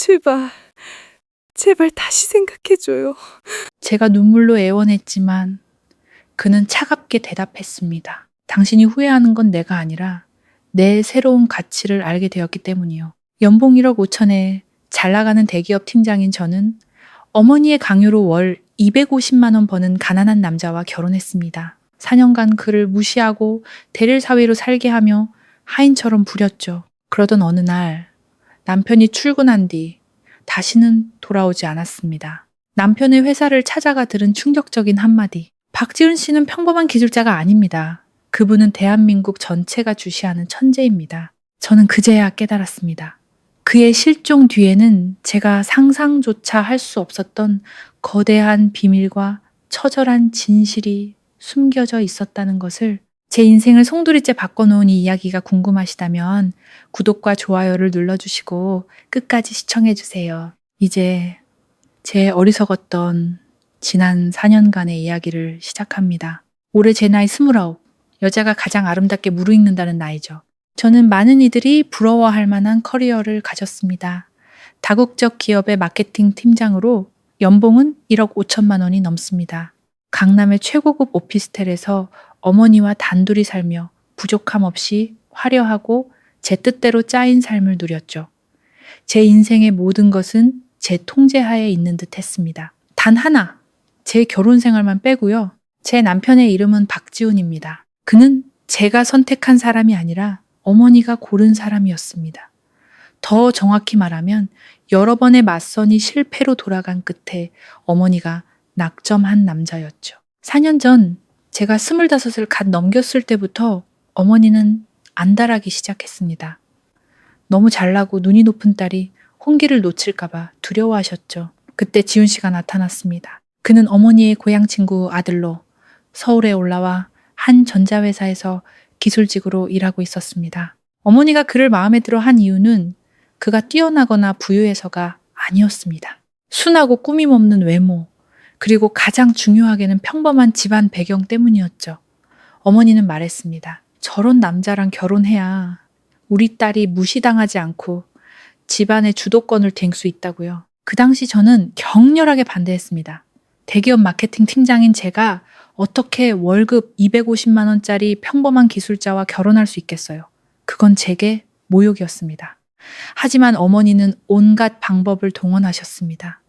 제발, 제발 다시 생각해줘요. 제가 눈물로 애원했지만 그는 차갑게 대답했습니다. 당신이 후회하는 건 내가 아니라 내 새로운 가치를 알게 되었기 때문이요. 연봉 1억 5천에 잘 나가는 대기업 팀장인 저는 어머니의 강요로 월 250만 원 버는 가난한 남자와 결혼했습니다. 4년간 그를 무시하고 대릴 사위로 살게 하며 하인처럼 부렸죠. 그러던 어느 날 남편이 출근한 뒤 다시는 돌아오지 않았습니다. 남편의 회사를 찾아가 들은 충격적인 한마디. 박지은 씨는 평범한 기술자가 아닙니다. 그분은 대한민국 전체가 주시하는 천재입니다. 저는 그제야 깨달았습니다. 그의 실종 뒤에는 제가 상상조차 할 수 없었던 거대한 비밀과 처절한 진실이 숨겨져 있었다는 것을. 제 인생을 송두리째 바꿔놓은 이 이야기가 궁금하시다면 구독과 좋아요를 눌러주시고 끝까지 시청해주세요. 이제 제 어리석었던 지난 4년간의 이야기를 시작합니다. 올해 제 나이 29, 여자가 가장 아름답게 무르익는다는 나이죠. 저는 많은 이들이 부러워할 만한 커리어를 가졌습니다. 다국적 기업의 마케팅 팀장으로 연봉은 1억 5천만 원이 넘습니다. 강남의 최고급 오피스텔에서 어머니와 단둘이 살며 부족함 없이 화려하고 제 뜻대로 짜인 삶을 누렸죠. 제 인생의 모든 것은 제 통제하에 있는 듯 했습니다. 단 하나, 제 결혼 생활만 빼고요. 제 남편의 이름은 박지훈입니다. 그는 제가 선택한 사람이 아니라 어머니가 고른 사람이었습니다. 더 정확히 말하면 여러 번의 맞선이 실패로 돌아간 끝에 어머니가 낙점한 남자였죠. 4년 전 제가 25을 갓 넘겼을 때부터 어머니는 안달하기 시작했습니다. 너무 잘나고 눈이 높은 딸이 혼기를 놓칠까봐 두려워하셨죠. 그때 지훈 씨가 나타났습니다. 그는 어머니의 고향 친구 아들로 서울에 올라와 한 전자회사에서 기술직으로 일하고 있었습니다. 어머니가 그를 마음에 들어 한 이유는 그가 뛰어나거나 부유해서가 아니었습니다. 순하고 꾸밈 없는 외모, 그리고 가장 중요하게는 평범한 집안 배경 때문이었죠. 어머니는 말했습니다. 저런 남자랑 결혼해야 우리 딸이 무시당하지 않고 집안의 주도권을 잴 수 있다고요. 그 당시 저는 격렬하게 반대했습니다. 대기업 마케팅 팀장인 제가 어떻게 월급 250만 원짜리 평범한 기술자와 결혼할 수 있겠어요. 그건 제게 모욕이었습니다. 하지만 어머니는 온갖 방법을 동원하셨습니다.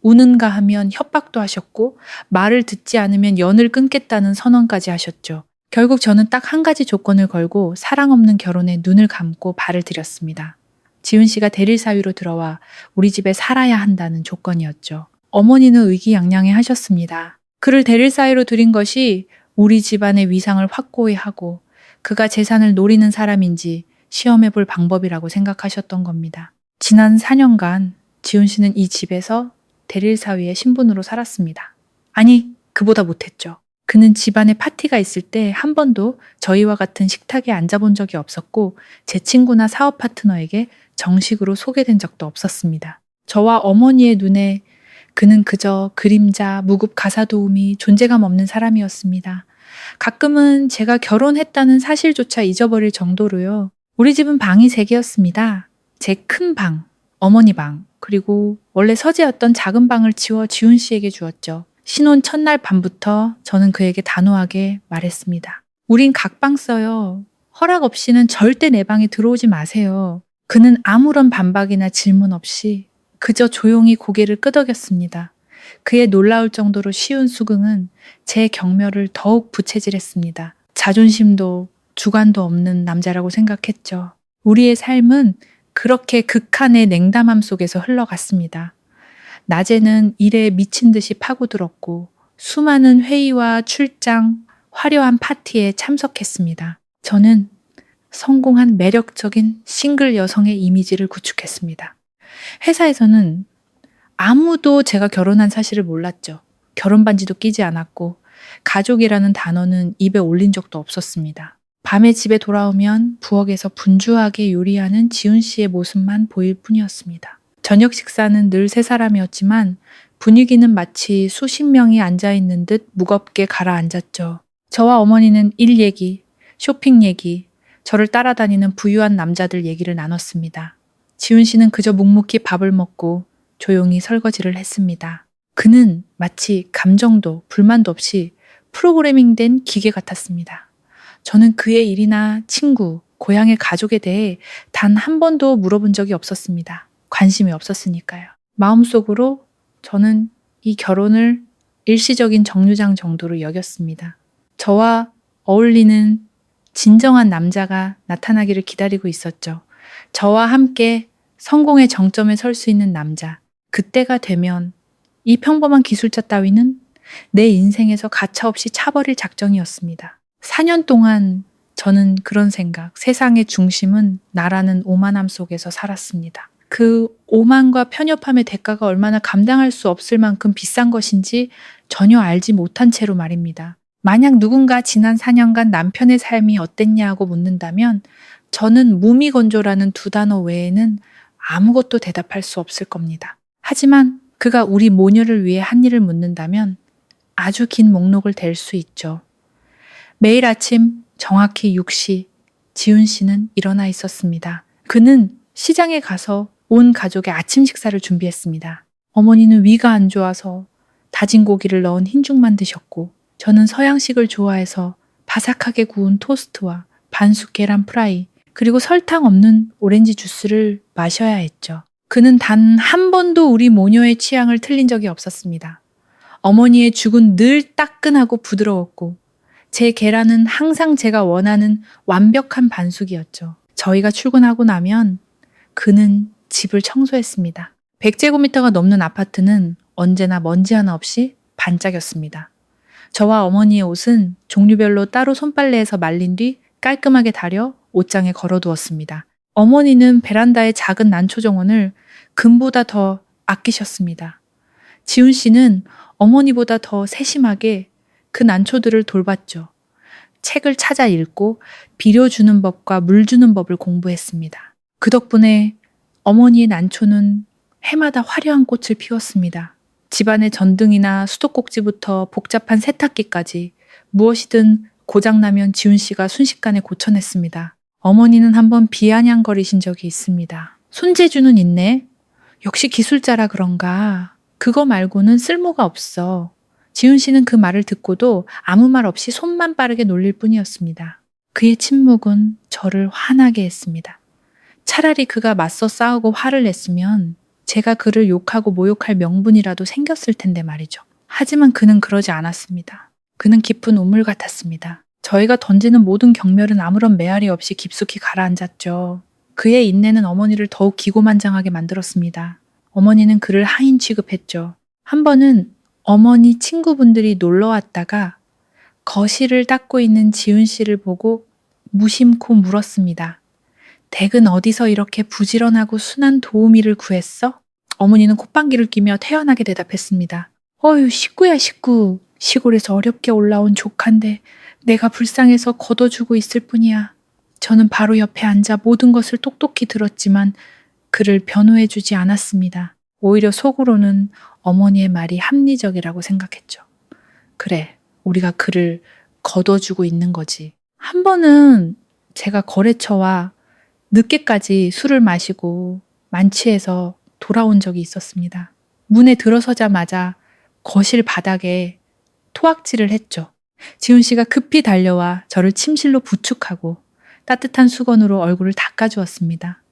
우는가 하면 협박도 하셨고 말을 듣지 않으면 연을 끊겠다는 선언까지 하셨죠. 결국 저는 딱 한 가지 조건을 걸고 사랑 없는 결혼에 눈을 감고 발을 들였습니다. 지훈 씨가 대릴 사위로 들어와 우리 집에 살아야 한다는 조건이었죠. 어머니는 의기양양해 하셨습니다. 그를 대릴 사위로 들인 것이 우리 집안의 위상을 확고히 하고 그가 재산을 노리는 사람인지 시험해 볼 방법이라고 생각하셨던 겁니다. 지난 4년간 지훈 씨는 이 집에서 대릴 사위의 신분으로 살았습니다. 아니, 그보다 못했죠. 그는 집안에 파티가 있을 때 한 번도 저희와 같은 식탁에 앉아본 적이 없었고 제 친구나 사업 파트너에게 정식으로 소개된 적도 없었습니다. 저와 어머니의 눈에 그는 그저 그림자, 무급 가사 도우미, 존재감 없는 사람이었습니다. 가끔은 제가 결혼했다는 사실조차 잊어버릴 정도로요. 우리 집은 방이 3개였습니다. 제 큰 방, 어머니 방, 그리고 원래 서재였던 작은 방을 치워 지훈 씨에게 주었죠. 신혼 첫날 밤부터 저는 그에게 단호하게 말했습니다. 우린 각방 써요. 허락 없이는 절대 내 방에 들어오지 마세요. 그는 아무런 반박이나 질문 없이 그저 조용히 고개를 끄덕였습니다. 그의 놀라울 정도로 쉬운 수긍은 제 경멸을 더욱 부채질했습니다. 자존심도 주관도 없는 남자라고 생각했죠. 우리의 삶은 그렇게 극한의 냉담함 속에서 흘러갔습니다. 낮에는 일에 미친 듯이 파고들었고 수많은 회의와 출장, 화려한 파티에 참석했습니다. 저는 성공한 매력적인 싱글 여성의 이미지를 구축했습니다. 회사에서는 아무도 제가 결혼한 사실을 몰랐죠. 결혼 반지도 끼지 않았고 가족이라는 단어는 입에 올린 적도 없었습니다. 밤에 집에 돌아오면 부엌에서 분주하게 요리하는 지훈 씨의 모습만 보일 뿐이었습니다. 저녁 식사는 늘 3사람이었지만 분위기는 마치 수십 명이 앉아있는 듯 무겁게 가라앉았죠. 저와 어머니는 일 얘기, 쇼핑 얘기, 저를 따라다니는 부유한 남자들 얘기를 나눴습니다. 지훈 씨는 그저 묵묵히 밥을 먹고 조용히 설거지를 했습니다. 그는 마치 감정도 불만도 없이 프로그래밍된 기계 같았습니다. 저는 그의 일이나 친구, 고향의 가족에 대해 단 한 번도 물어본 적이 없었습니다. 관심이 없었으니까요. 마음속으로 저는 이 결혼을 일시적인 정류장 정도로 여겼습니다. 저와 어울리는 진정한 남자가 나타나기를 기다리고 있었죠. 저와 함께 성공의 정점에 설 수 있는 남자. 그때가 되면 이 평범한 기술자 따위는 내 인생에서 가차없이 차버릴 작정이었습니다. 4년 동안 저는 그런 생각, 세상의 중심은 나라는 오만함 속에서 살았습니다. 그 오만과 편협함의 대가가 얼마나 감당할 수 없을 만큼 비싼 것인지 전혀 알지 못한 채로 말입니다. 만약 누군가 지난 4년간 남편의 삶이 어땠냐고 묻는다면 저는 무미건조라는 두 단어 외에는 아무것도 대답할 수 없을 겁니다. 하지만 그가 우리 모녀를 위해 한 일을 묻는다면 아주 긴 목록을 댈 수 있죠. 매일 아침 정확히 6시 지훈 씨는 일어나 있었습니다. 그는 시장에 가서 온 가족의 아침 식사를 준비했습니다. 어머니는 위가 안 좋아서 다진 고기를 넣은 흰죽만 드셨고 저는 서양식을 좋아해서 바삭하게 구운 토스트와 반숙 계란 프라이 그리고 설탕 없는 오렌지 주스를 마셔야 했죠. 그는 단 한 번도 우리 모녀의 취향을 틀린 적이 없었습니다. 어머니의 죽은 늘 따끈하고 부드러웠고 제 계란은 항상 제가 원하는 완벽한 반숙이었죠. 저희가 출근하고 나면 그는 집을 청소했습니다. 100제곱미터가 넘는 아파트는 언제나 먼지 하나 없이 반짝였습니다. 저와 어머니의 옷은 종류별로 따로 손빨래해서 말린 뒤 깔끔하게 다려 옷장에 걸어두었습니다. 어머니는 베란다의 작은 난초 정원을 금보다 더 아끼셨습니다. 지훈 씨는 어머니보다 더 세심하게 그 난초들을 돌봤죠. 책을 찾아 읽고 비료 주는 법과 물 주는 법을 공부했습니다. 그 덕분에 어머니의 난초는 해마다 화려한 꽃을 피웠습니다. 집안의 전등이나 수도꼭지부터 복잡한 세탁기까지 무엇이든 고장나면 지훈 씨가 순식간에 고쳐냈습니다. 어머니는 한번 비아냥거리신 적이 있습니다. 손재주는 있네. 역시 기술자라 그런가. 그거 말고는 쓸모가 없어. 지훈 씨는 그 말을 듣고도 아무 말 없이 손만 빠르게 놀릴 뿐이었습니다. 그의 침묵은 저를 화나게 했습니다. 차라리 그가 맞서 싸우고 화를 냈으면 제가 그를 욕하고 모욕할 명분이라도 생겼을 텐데 말이죠. 하지만 그는 그러지 않았습니다. 그는 깊은 우물 같았습니다. 저희가 던지는 모든 경멸은 아무런 메아리 없이 깊숙이 가라앉았죠. 그의 인내는 어머니를 더욱 기고만장하게 만들었습니다. 어머니는 그를 하인 취급했죠. 한 번은 어머니 친구분들이 놀러 왔다가 거실을 닦고 있는 지훈 씨를 보고 무심코 물었습니다. 댁은 어디서 이렇게 부지런하고 순한 도우미를 구했어? 어머니는 콧방귀를 뀌며 태연하게 대답했습니다. 어휴, 식구야 식구. 시골에서 어렵게 올라온 조카인데 내가 불쌍해서 걷어주고 있을 뿐이야. 저는 바로 옆에 앉아 모든 것을 똑똑히 들었지만 그를 변호해주지 않았습니다. 오히려 속으로는 어머니의 말이 합리적이라고 생각했죠. 그래, 우리가 그를 걷어주고 있는 거지. 한 번은 제가 거래처와 늦게까지 술을 마시고 만취해서 돌아온 적이 있었습니다. 문에 들어서자마자 거실 바닥에 토악질을 했죠. 지훈 씨가 급히 달려와 저를 침실로 부축하고 따뜻한 수건으로 얼굴을 닦아주었습니다.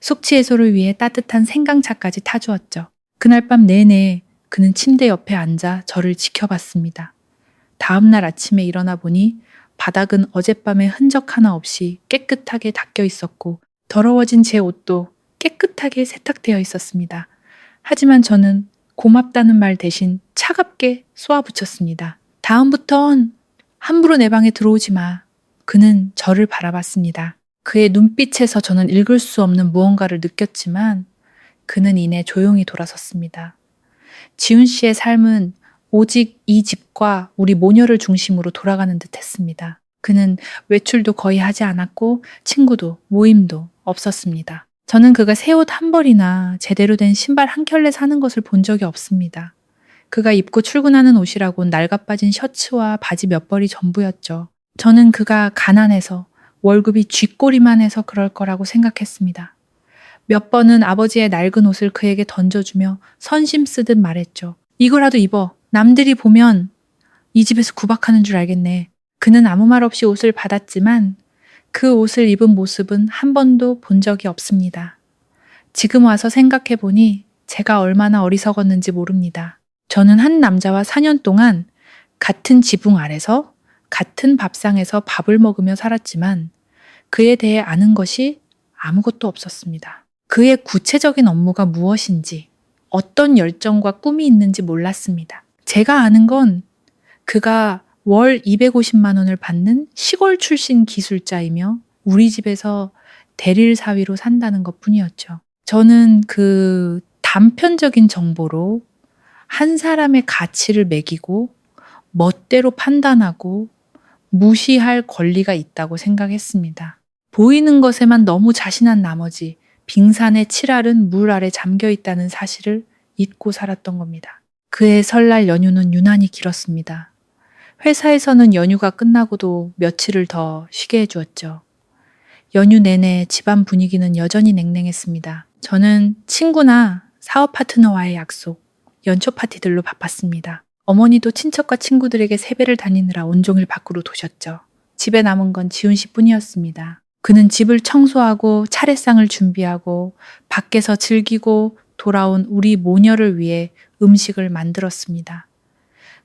숙취 해소를 위해 따뜻한 생강차까지 타주었죠. 그날 밤 내내 그는 침대 옆에 앉아 저를 지켜봤습니다. 다음 날 아침에 일어나 보니 바닥은 어젯밤의 흔적 하나 없이 깨끗하게 닦여 있었고 더러워진 제 옷도 깨끗하게 세탁되어 있었습니다. 하지만 저는 고맙다는 말 대신 차갑게 쏘아붙였습니다. 다음부턴 함부로 내 방에 들어오지 마. 그는 저를 바라봤습니다. 그의 눈빛에서 저는 읽을 수 없는 무언가를 느꼈지만 그는 이내 조용히 돌아섰습니다. 지훈 씨의 삶은 오직 이 집과 우리 모녀를 중심으로 돌아가는 듯 했습니다. 그는 외출도 거의 하지 않았고 친구도 모임도 없었습니다. 저는 그가 새 옷 한 벌이나 제대로 된 신발 한 켤레 사는 것을 본 적이 없습니다. 그가 입고 출근하는 옷이라곤 낡아빠진 셔츠와 바지 몇 벌이 전부였죠. 저는 그가 가난해서 월급이 쥐꼬리만 해서 그럴 거라고 생각했습니다. 몇 번은 아버지의 낡은 옷을 그에게 던져주며 선심 쓰듯 말했죠. 이거라도 입어. 남들이 보면 이 집에서 구박하는 줄 알겠네. 그는 아무 말 없이 옷을 받았지만 그 옷을 입은 모습은 한 번도 본 적이 없습니다. 지금 와서 생각해 보니 제가 얼마나 어리석었는지 모릅니다. 저는 한 남자와 4년 동안 같은 지붕 아래서 같은 밥상에서 밥을 먹으며 살았지만 그에 대해 아는 것이 아무것도 없었습니다. 그의 구체적인 업무가 무엇인지, 어떤 열정과 꿈이 있는지 몰랐습니다. 제가 아는 건 그가 월 250만 원을 받는 시골 출신 기술자이며 우리 집에서 대릴 사위로 산다는 것 뿐이었죠. 저는 그 단편적인 정보로 한 사람의 가치를 매기고 멋대로 판단하고 무시할 권리가 있다고 생각했습니다. 보이는 것에만 너무 자신한 나머지 빙산의 칠알은 물 아래 잠겨 있다는 사실을 잊고 살았던 겁니다. 그의 설날 연휴는 유난히 길었습니다. 회사에서는 연휴가 끝나고도 며칠을 더 쉬게 해주었죠. 연휴 내내 집안 분위기는 여전히 냉랭했습니다. 저는 친구나 사업 파트너와의 약속, 연초 파티들로 바빴습니다. 어머니도 친척과 친구들에게 세배를 다니느라 온종일 밖으로 도셨죠. 집에 남은 건 지훈 씨뿐이었습니다. 그는 집을 청소하고 차례상을 준비하고 밖에서 즐기고 돌아온 우리 모녀를 위해 음식을 만들었습니다.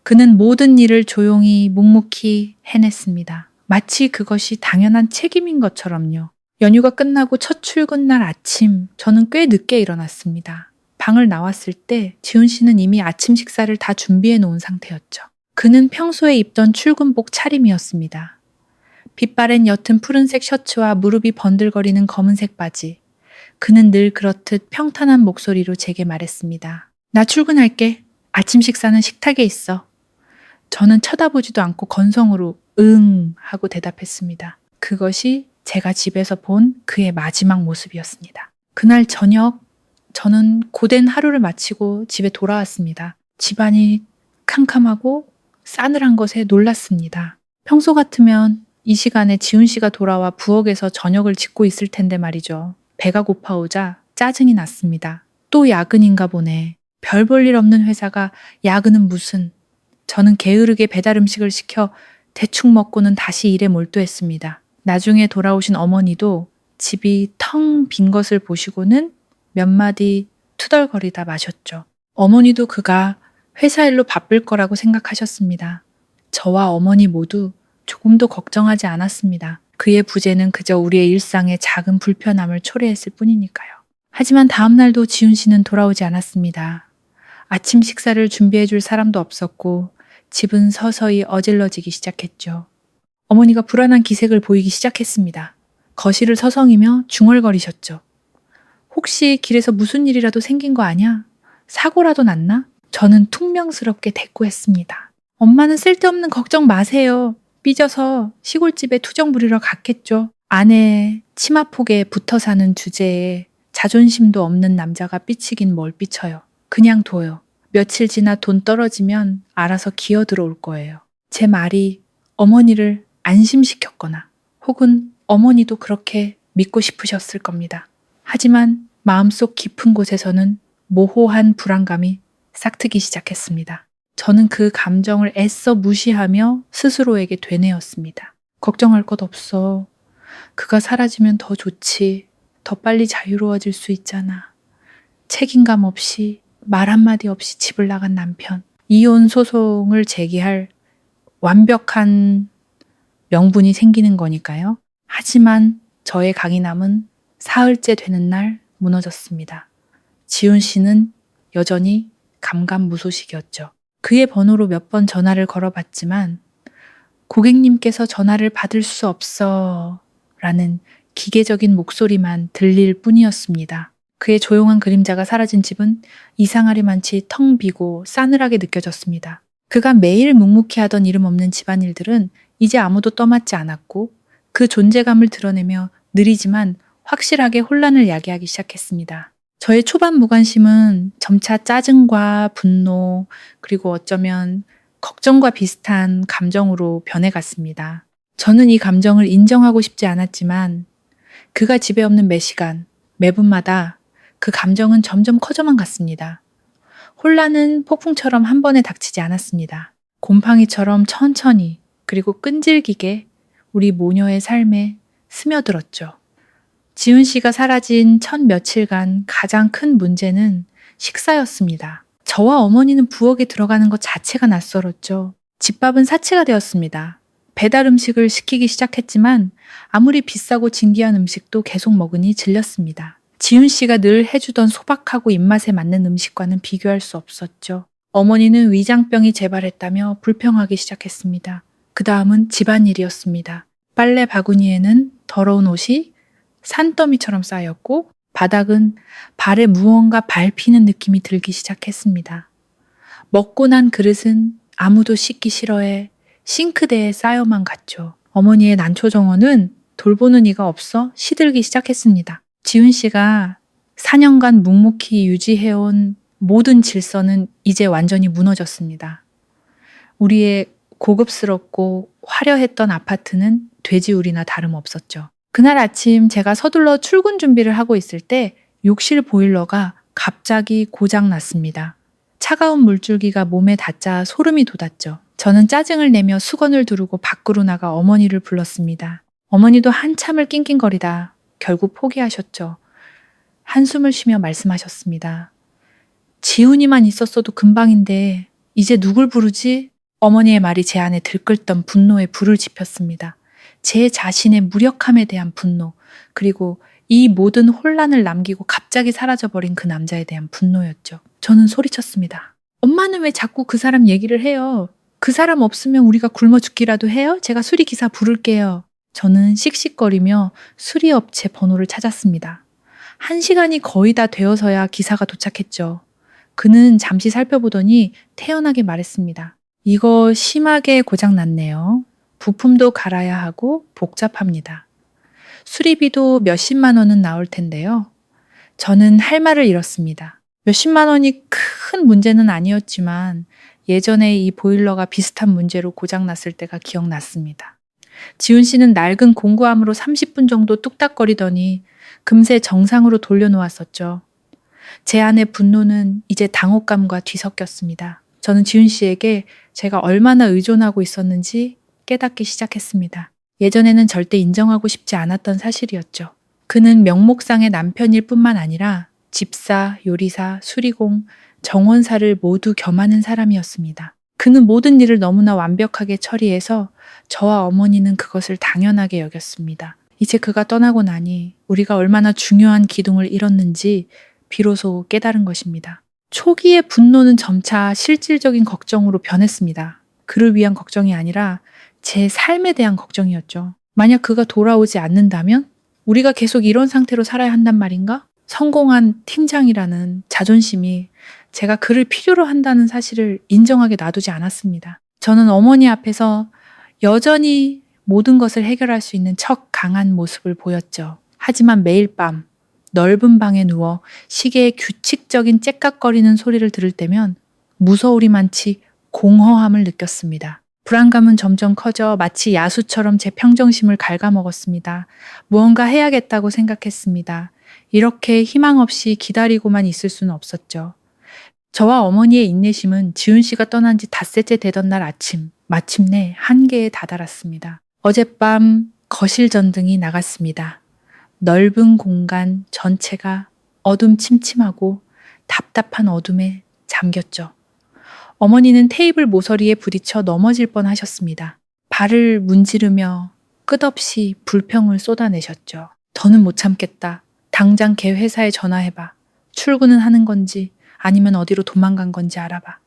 그는 모든 일을 조용히 묵묵히 해냈습니다. 마치 그것이 당연한 책임인 것처럼요. 연휴가 끝나고 첫 출근 날 아침, 저는 꽤 늦게 일어났습니다. 방을 나왔을 때 지훈 씨는 이미 아침 식사를 다 준비해 놓은 상태였죠. 그는 평소에 입던 출근복 차림이었습니다. 빛바랜 옅은 푸른색 셔츠와 무릎이 번들거리는 검은색 바지. 그는 늘 그렇듯 평탄한 목소리로 제게 말했습니다. 나 출근할게. 아침 식사는 식탁에 있어. 저는 쳐다보지도 않고 건성으로 응 하고 대답했습니다. 그것이 제가 집에서 본 그의 마지막 모습이었습니다. 그날 저녁 저는 고된 하루를 마치고 집에 돌아왔습니다. 집안이 캄캄하고 싸늘한 것에 놀랐습니다. 평소 같으면 이 시간에 지훈 씨가 돌아와 부엌에서 저녁을 짓고 있을 텐데 말이죠. 배가 고파오자 짜증이 났습니다. 또 야근인가 보네. 별 볼 일 없는 회사가 야근은 무슨. 저는 게으르게 배달 음식을 시켜 대충 먹고는 다시 일에 몰두했습니다. 나중에 돌아오신 어머니도 집이 텅 빈 것을 보시고는 몇 마디 투덜거리다 마셨죠. 어머니도 그가 회사 일로 바쁠 거라고 생각하셨습니다. 저와 어머니 모두 조금도 걱정하지 않았습니다. 그의 부재는 그저 우리의 일상에 작은 불편함을 초래했을 뿐이니까요. 하지만 다음 날도 지훈 씨는 돌아오지 않았습니다. 아침 식사를 준비해 줄 사람도 없었고 집은 서서히 어질러지기 시작했죠. 어머니가 불안한 기색을 보이기 시작했습니다. 거실을 서성이며 중얼거리셨죠. 혹시 길에서 무슨 일이라도 생긴 거 아냐? 사고라도 났나? 저는 퉁명스럽게 대꾸했습니다. 엄마는 쓸데없는 걱정 마세요. 삐져서 시골집에 투정 부리러 갔겠죠. 아내 치마폭에 붙어 사는 주제에 자존심도 없는 남자가 삐치긴 뭘 삐쳐요. 그냥 둬요. 며칠 지나 돈 떨어지면 알아서 기어 들어올 거예요. 제 말이 어머니를 안심시켰거나 혹은 어머니도 그렇게 믿고 싶으셨을 겁니다. 하지만 마음속 깊은 곳에서는 모호한 불안감이 싹트기 시작했습니다. 저는 그 감정을 애써 무시하며 스스로에게 되뇌었습니다. 걱정할 것 없어. 그가 사라지면 더 좋지. 더 빨리 자유로워질 수 있잖아. 책임감 없이 말 한마디 없이 집을 나간 남편. 이혼 소송을 제기할 완벽한 명분이 생기는 거니까요. 하지만 저의 강인함은 사흘째 되는 날 무너졌습니다. 지훈 씨는 여전히 감감무소식이었죠. 그의 번호로 몇 번 전화를 걸어봤지만 고객님께서 전화를 받을 수 없어 라는 기계적인 목소리만 들릴 뿐이었습니다. 그의 조용한 그림자가 사라진 집은 이상하리만치 텅 비고 싸늘하게 느껴졌습니다. 그가 매일 묵묵히 하던 이름 없는 집안일들은 이제 아무도 떠맡지 않았고 그 존재감을 드러내며 느리지만 확실하게 혼란을 야기하기 시작했습니다. 저의 초반 무관심은 점차 짜증과 분노 그리고 어쩌면 걱정과 비슷한 감정으로 변해갔습니다. 저는 이 감정을 인정하고 싶지 않았지만 그가 집에 없는 매 시간 매분마다 그 감정은 점점 커져만 갔습니다. 혼란은 폭풍처럼 한 번에 닥치지 않았습니다. 곰팡이처럼 천천히 그리고 끈질기게 우리 모녀의 삶에 스며들었죠. 지훈 씨가 사라진 첫 며칠간 가장 큰 문제는 식사였습니다. 저와 어머니는 부엌에 들어가는 것 자체가 낯설었죠. 집밥은 사치가 되었습니다. 배달 음식을 시키기 시작했지만 아무리 비싸고 진귀한 음식도 계속 먹으니 질렸습니다. 지훈 씨가 늘 해주던 소박하고 입맛에 맞는 음식과는 비교할 수 없었죠. 어머니는 위장병이 재발했다며 불평하기 시작했습니다. 그 다음은 집안일이었습니다. 빨래 바구니에는 더러운 옷이 산더미처럼 쌓였고 바닥은 발에 무언가 밟히는 느낌이 들기 시작했습니다. 먹고 난 그릇은 아무도 씻기 싫어해 싱크대에 쌓여만 갔죠. 어머니의 난초정원은 돌보는 이가 없어 시들기 시작했습니다. 지훈 씨가 4년간 묵묵히 유지해온 모든 질서는 이제 완전히 무너졌습니다. 우리의 고급스럽고 화려했던 아파트는 돼지우리나 다름없었죠. 그날 아침 제가 서둘러 출근 준비를 하고 있을 때 욕실 보일러가 갑자기 고장 났습니다. 차가운 물줄기가 몸에 닿자 소름이 돋았죠. 저는 짜증을 내며 수건을 두르고 밖으로 나가 어머니를 불렀습니다. 어머니도 한참을 낑낑거리다 결국 포기하셨죠. 한숨을 쉬며 말씀하셨습니다. 지훈이만 있었어도 금방인데 이제 누굴 부르지? 어머니의 말이 제 안에 들끓던 분노에 불을 지폈습니다. 제 자신의 무력함에 대한 분노, 그리고 이 모든 혼란을 남기고 갑자기 사라져버린 그 남자에 대한 분노였죠. 저는 소리쳤습니다. 엄마는 왜 자꾸 그 사람 얘기를 해요? 그 사람 없으면 우리가 굶어 죽기라도 해요? 제가 수리기사 부를게요. 저는 씩씩거리며 수리업체 번호를 찾았습니다. 1시간이 거의 다 되어서야 기사가 도착했죠. 그는 잠시 살펴보더니 태연하게 말했습니다. 이거 심하게 고장났네요. 부품도 갈아야 하고 복잡합니다. 수리비도 몇십만 원은 나올 텐데요. 저는 할 말을 잃었습니다. 몇십만 원이 큰 문제는 아니었지만 예전에 이 보일러가 비슷한 문제로 고장났을 때가 기억났습니다. 지훈 씨는 낡은 공구함으로 30분 정도 뚝딱거리더니 금세 정상으로 돌려놓았었죠. 제 안의 분노는 이제 당혹감과 뒤섞였습니다. 저는 지훈 씨에게 제가 얼마나 의존하고 있었는지 깨닫기 시작했습니다. 예전에는 절대 인정하고 싶지 않았던 사실이었죠. 그는 명목상의 남편일 뿐만 아니라 집사, 요리사, 수리공, 정원사를 모두 겸하는 사람이었습니다. 그는 모든 일을 너무나 완벽하게 처리해서 저와 어머니는 그것을 당연하게 여겼습니다. 이제 그가 떠나고 나니 우리가 얼마나 중요한 기둥을 잃었는지 비로소 깨달은 것입니다. 초기의 분노는 점차 실질적인 걱정으로 변했습니다. 그를 위한 걱정이 아니라 제 삶에 대한 걱정이었죠. 만약 그가 돌아오지 않는다면 우리가 계속 이런 상태로 살아야 한단 말인가? 성공한 팀장이라는 자존심이 제가 그를 필요로 한다는 사실을 인정하게 놔두지 않았습니다. 저는 어머니 앞에서 여전히 모든 것을 해결할 수 있는 척 강한 모습을 보였죠. 하지만 매일 밤 넓은 방에 누워 시계의 규칙적인 째깍거리는 소리를 들을 때면 무서우리만치 공허함을 느꼈습니다. 불안감은 점점 커져 마치 야수처럼 제 평정심을 갉아먹었습니다. 무언가 해야겠다고 생각했습니다. 이렇게 희망 없이 기다리고만 있을 수는 없었죠. 저와 어머니의 인내심은 지훈 씨가 떠난 지 닷새째 되던 날 아침 마침내 한계에 다다랐습니다. 어젯밤 거실 전등이 나갔습니다. 넓은 공간 전체가 어둠침침하고 답답한 어둠에 잠겼죠. 어머니는 테이블 모서리에 부딪혀 넘어질 뻔하셨습니다. 발을 문지르며 끝없이 불평을 쏟아내셨죠. 더는 못 참겠다. 당장 걔 회사에 전화해봐. 출근은 하는 건지 아니면 어디로 도망간 건지 알아봐.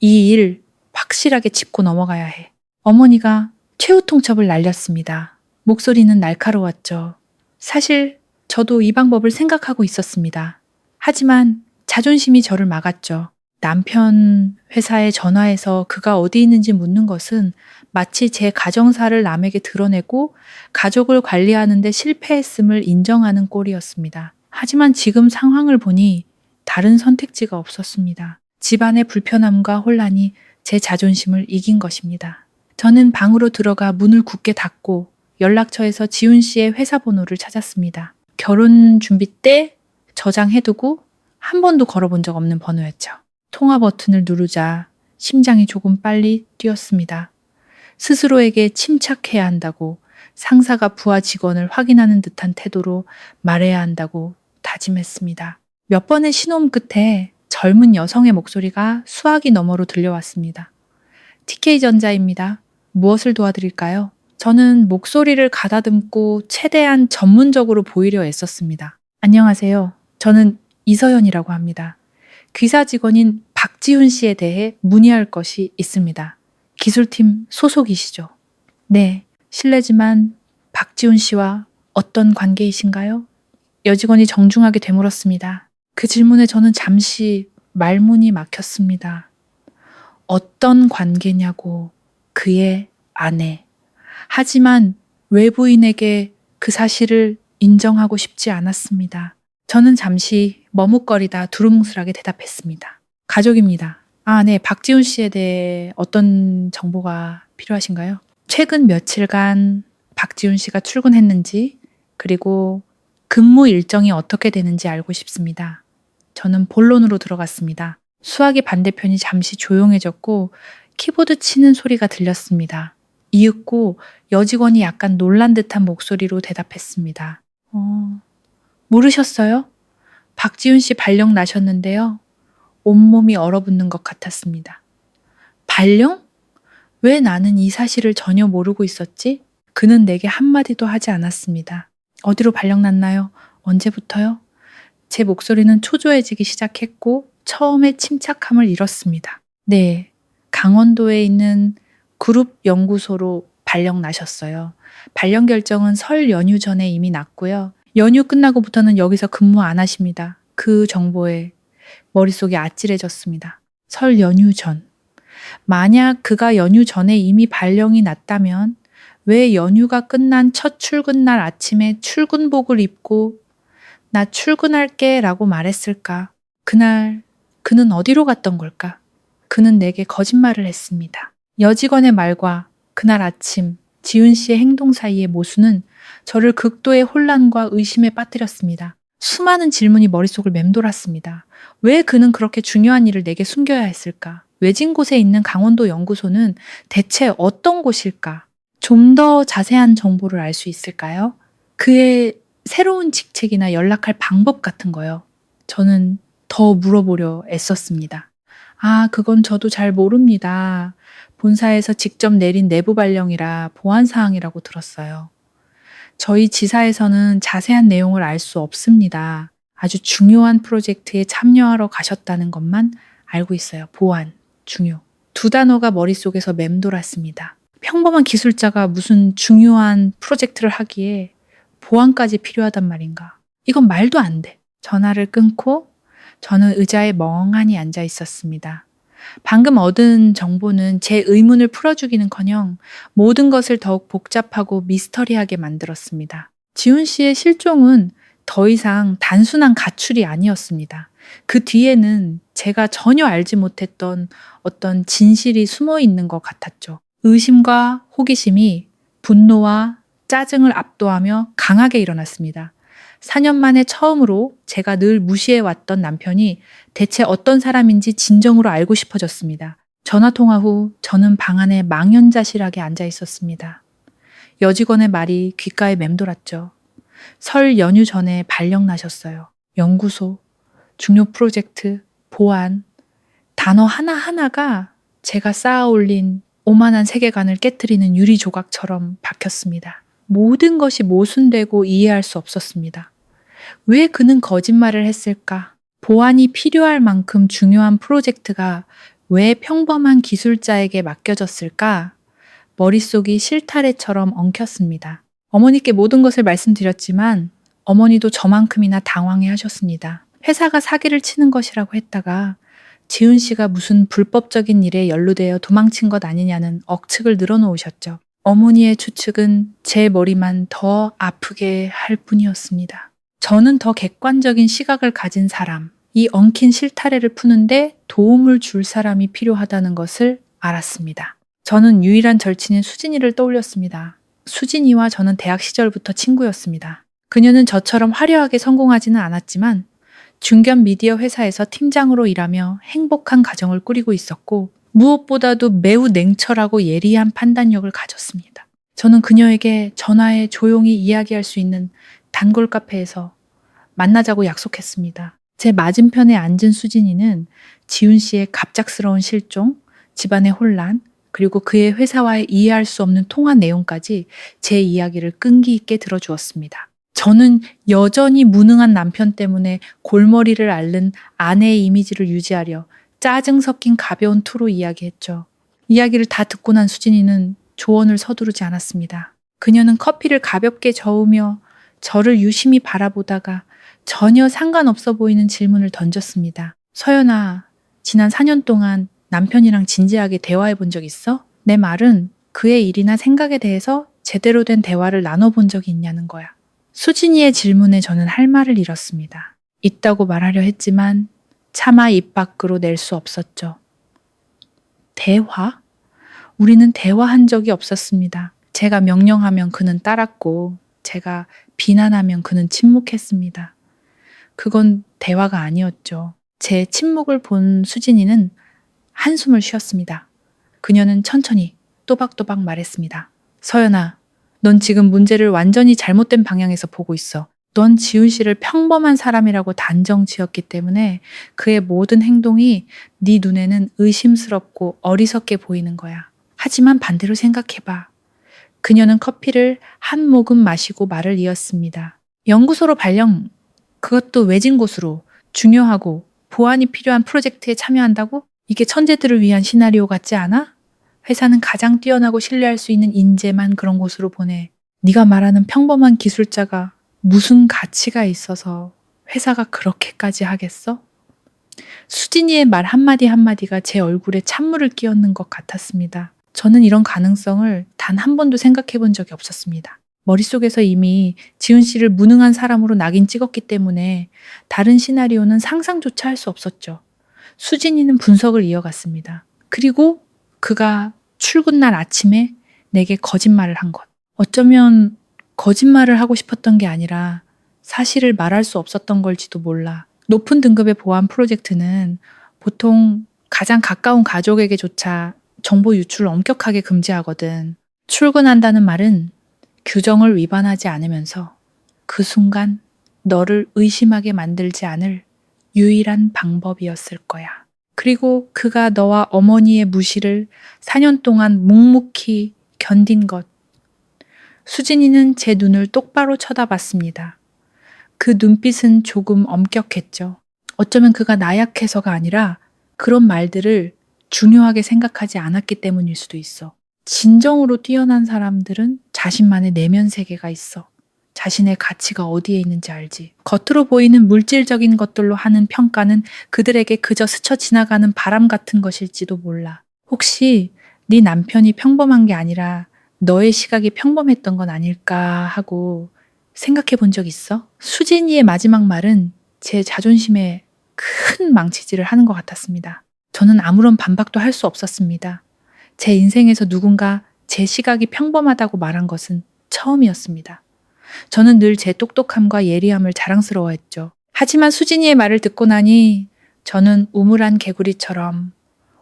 이 일 확실하게 짚고 넘어가야 해. 어머니가 최후 통첩을 날렸습니다. 목소리는 날카로웠죠. 사실 저도 이 방법을 생각하고 있었습니다. 하지만 자존심이 저를 막았죠. 남편 회사에 전화해서 그가 어디 있는지 묻는 것은 마치 제 가정사를 남에게 드러내고 가족을 관리하는 데 실패했음을 인정하는 꼴이었습니다. 하지만 지금 상황을 보니 다른 선택지가 없었습니다. 집안의 불편함과 혼란이 제 자존심을 이긴 것입니다. 저는 방으로 들어가 문을 굳게 닫고 연락처에서 지훈 씨의 회사 번호를 찾았습니다. 결혼 준비 때 저장해두고 한 번도 걸어본 적 없는 번호였죠. 통화 버튼을 누르자 심장이 조금 빨리 뛰었습니다. 스스로에게 침착해야 한다고, 상사가 부하 직원을 확인하는 듯한 태도로 말해야 한다고 다짐했습니다. 몇 번의 신호음 끝에 젊은 여성의 목소리가 수화기 너머로 들려왔습니다. TK전자입니다. 무엇을 도와드릴까요? 저는 목소리를 가다듬고 최대한 전문적으로 보이려 애썼습니다. 안녕하세요. 저는 이서연이라고 합니다. 귀사 직원인 박지훈 씨에 대해 문의할 것이 있습니다. 기술팀 소속이시죠? 네, 실례지만 박지훈 씨와 어떤 관계이신가요? 여직원이 정중하게 되물었습니다. 그 질문에 저는 잠시 말문이 막혔습니다. 어떤 관계냐고, 그의 아내. 하지만 외부인에게 그 사실을 인정하고 싶지 않았습니다. 저는 잠시 머뭇거리다 두루뭉술하게 대답했습니다. 가족입니다. 아, 네. 박지훈 씨에 대해 어떤 정보가 필요하신가요? 최근 며칠간 박지훈 씨가 출근했는지, 그리고 근무 일정이 어떻게 되는지 알고 싶습니다. 저는 본론으로 들어갔습니다. 수화기 반대편이 잠시 조용해졌고 키보드 치는 소리가 들렸습니다. 이윽고 여직원이 약간 놀란 듯한 목소리로 대답했습니다. 모르셨어요? 박지훈 씨 발령 나셨는데요. 온몸이 얼어붙는 것 같았습니다. 발령? 왜 나는 이 사실을 전혀 모르고 있었지? 그는 내게 한마디도 하지 않았습니다. 어디로 발령 났나요? 언제부터요? 제 목소리는 초조해지기 시작했고 처음에 침착함을 잃었습니다. 네, 강원도에 있는 그룹 연구소로 발령 나셨어요. 발령 결정은 설 연휴 전에 이미 났고요. 연휴 끝나고부터는 여기서 근무 안 하십니다. 그 정보에 머릿속이 아찔해졌습니다. 설 연휴 전. 만약 그가 연휴 전에 이미 발령이 났다면 왜 연휴가 끝난 첫 출근날 아침에 출근복을 입고 나 출근할게 라고 말했을까? 그날 그는 어디로 갔던 걸까? 그는 내게 거짓말을 했습니다. 여직원의 말과 그날 아침 지훈 씨의 행동 사이의 모순은 저를 극도의 혼란과 의심에 빠뜨렸습니다. 수많은 질문이 머릿속을 맴돌았습니다. 왜 그는 그렇게 중요한 일을 내게 숨겨야 했을까? 외진 곳에 있는 강원도 연구소는 대체 어떤 곳일까? 좀 더 자세한 정보를 알 수 있을까요? 그의 새로운 직책이나 연락할 방법 같은 거요. 저는 더 물어보려 애썼습니다. 아, 그건 저도 잘 모릅니다. 본사에서 직접 내린 내부 발령이라 보안 사항이라고 들었어요. 저희 지사에서는 자세한 내용을 알 수 없습니다. 아주 중요한 프로젝트에 참여하러 가셨다는 것만 알고 있어요. 보안, 중요. 두 단어가 머릿속에서 맴돌았습니다. 평범한 기술자가 무슨 중요한 프로젝트를 하기에 보안까지 필요하단 말인가. 이건 말도 안 돼. 전화를 끊고 저는 의자에 멍하니 앉아 있었습니다. 방금 얻은 정보는 제 의문을 풀어주기는커녕 모든 것을 더욱 복잡하고 미스터리하게 만들었습니다. 지훈 씨의 실종은 더 이상 단순한 가출이 아니었습니다. 그 뒤에는 제가 전혀 알지 못했던 어떤 진실이 숨어 있는 것 같았죠. 의심과 호기심이 분노와 짜증을 압도하며 강하게 일어났습니다. 4년 만에 처음으로 제가 늘 무시해왔던 남편이 대체 어떤 사람인지 진정으로 알고 싶어졌습니다. 전화통화 후 저는 방 안에 망연자실하게 앉아 있었습니다. 여직원의 말이 귓가에 맴돌았죠. 설 연휴 전에 발령 나셨어요. 연구소, 중요 프로젝트, 보안, 단어 하나하나가 제가 쌓아올린 오만한 세계관을 깨트리는 유리 조각처럼 박혔습니다. 모든 것이 모순되고 이해할 수 없었습니다. 왜 그는 거짓말을 했을까? 보안이 필요할 만큼 중요한 프로젝트가 왜 평범한 기술자에게 맡겨졌을까? 머릿속이 실타래처럼 엉켰습니다. 어머니께 모든 것을 말씀드렸지만 어머니도 저만큼이나 당황해 하셨습니다. 회사가 사기를 치는 것이라고 했다가 지훈 씨가 무슨 불법적인 일에 연루되어 도망친 것 아니냐는 억측을 늘어놓으셨죠. 어머니의 추측은 제 머리만 더 아프게 할 뿐이었습니다. 저는 더 객관적인 시각을 가진 사람, 이 엉킨 실타래를 푸는데 도움을 줄 사람이 필요하다는 것을 알았습니다. 저는 유일한 절친인 수진이를 떠올렸습니다. 수진이와 저는 대학 시절부터 친구였습니다. 그녀는 저처럼 화려하게 성공하지는 않았지만 중견 미디어 회사에서 팀장으로 일하며 행복한 가정을 꾸리고 있었고 무엇보다도 매우 냉철하고 예리한 판단력을 가졌습니다. 저는 그녀에게 전화에 조용히 이야기할 수 있는 단골 카페에서 만나자고 약속했습니다. 제 맞은편에 앉은 수진이는 지훈 씨의 갑작스러운 실종, 집안의 혼란, 그리고 그의 회사와의 이해할 수 없는 통화 내용까지 제 이야기를 끈기 있게 들어주었습니다. 저는 여전히 무능한 남편 때문에 골머리를 앓는 아내의 이미지를 유지하려 짜증 섞인 가벼운 투로 이야기했죠. 이야기를 다 듣고 난 수진이는 조언을 서두르지 않았습니다. 그녀는 커피를 가볍게 저으며 저를 유심히 바라보다가 전혀 상관없어 보이는 질문을 던졌습니다. 서연아, 지난 4년 동안 남편이랑 진지하게 대화해 본 적 있어? 내 말은 그의 일이나 생각에 대해서 제대로 된 대화를 나눠본 적이 있냐는 거야. 수진이의 질문에 저는 할 말을 잃었습니다. 있다고 말하려 했지만 차마 입 밖으로 낼 수 없었죠. 대화? 우리는 대화한 적이 없었습니다. 제가 명령하면 그는 따랐고 제가 비난하면 그는 침묵했습니다. 그건 대화가 아니었죠. 제 침묵을 본 수진이는 한숨을 쉬었습니다. 그녀는 천천히 또박또박 말했습니다. 서연아, 넌 지금 문제를 완전히 잘못된 방향에서 보고 있어. 넌 지훈 씨를 평범한 사람이라고 단정 지었기 때문에 그의 모든 행동이 네 눈에는 의심스럽고 어리석게 보이는 거야. 하지만 반대로 생각해봐. 그녀는 커피를 한 모금 마시고 말을 이었습니다. 연구소로 발령, 그것도 외진 곳으로 중요하고 보안이 필요한 프로젝트에 참여한다고? 이게 천재들을 위한 시나리오 같지 않아? 회사는 가장 뛰어나고 신뢰할 수 있는 인재만 그런 곳으로 보내. 네가 말하는 평범한 기술자가 무슨 가치가 있어서 회사가 그렇게까지 하겠어? 수진이의 말 한마디 한마디가 제 얼굴에 찬물을 끼얹는 것 같았습니다. 저는 이런 가능성을 단 한 번도 생각해 본 적이 없었습니다. 머릿속에서 이미 지훈 씨를 무능한 사람으로 낙인 찍었기 때문에 다른 시나리오는 상상조차 할 수 없었죠. 수진이는 분석을 이어갔습니다. 그리고 그가 출근날 아침에 내게 거짓말을 한 것. 어쩌면 거짓말을 하고 싶었던 게 아니라 사실을 말할 수 없었던 걸지도 몰라. 높은 등급의 보안 프로젝트는 보통 가장 가까운 가족에게조차 정보 유출을 엄격하게 금지하거든. 출근한다는 말은 규정을 위반하지 않으면서 그 순간 너를 의심하게 만들지 않을 유일한 방법이었을 거야. 그리고 그가 너와 어머니의 무시를 4년 동안 묵묵히 견딘 것. 수진이는 제 눈을 똑바로 쳐다봤습니다. 그 눈빛은 조금 엄격했죠. 어쩌면 그가 나약해서가 아니라 그런 말들을 중요하게 생각하지 않았기 때문일 수도 있어. 진정으로 뛰어난 사람들은 자신만의 내면 세계가 있어. 자신의 가치가 어디에 있는지 알지. 겉으로 보이는 물질적인 것들로 하는 평가는 그들에게 그저 스쳐 지나가는 바람 같은 것일지도 몰라. 혹시 네 남편이 평범한 게 아니라 너의 시각이 평범했던 건 아닐까 하고 생각해 본 적 있어? 수진이의 마지막 말은 제 자존심에 큰 망치질을 하는 것 같았습니다. 저는 아무런 반박도 할 수 없었습니다. 제 인생에서 누군가 제 시각이 평범하다고 말한 것은 처음이었습니다. 저는 늘 제 똑똑함과 예리함을 자랑스러워했죠. 하지만 수진이의 말을 듣고 나니 저는 우물한 개구리처럼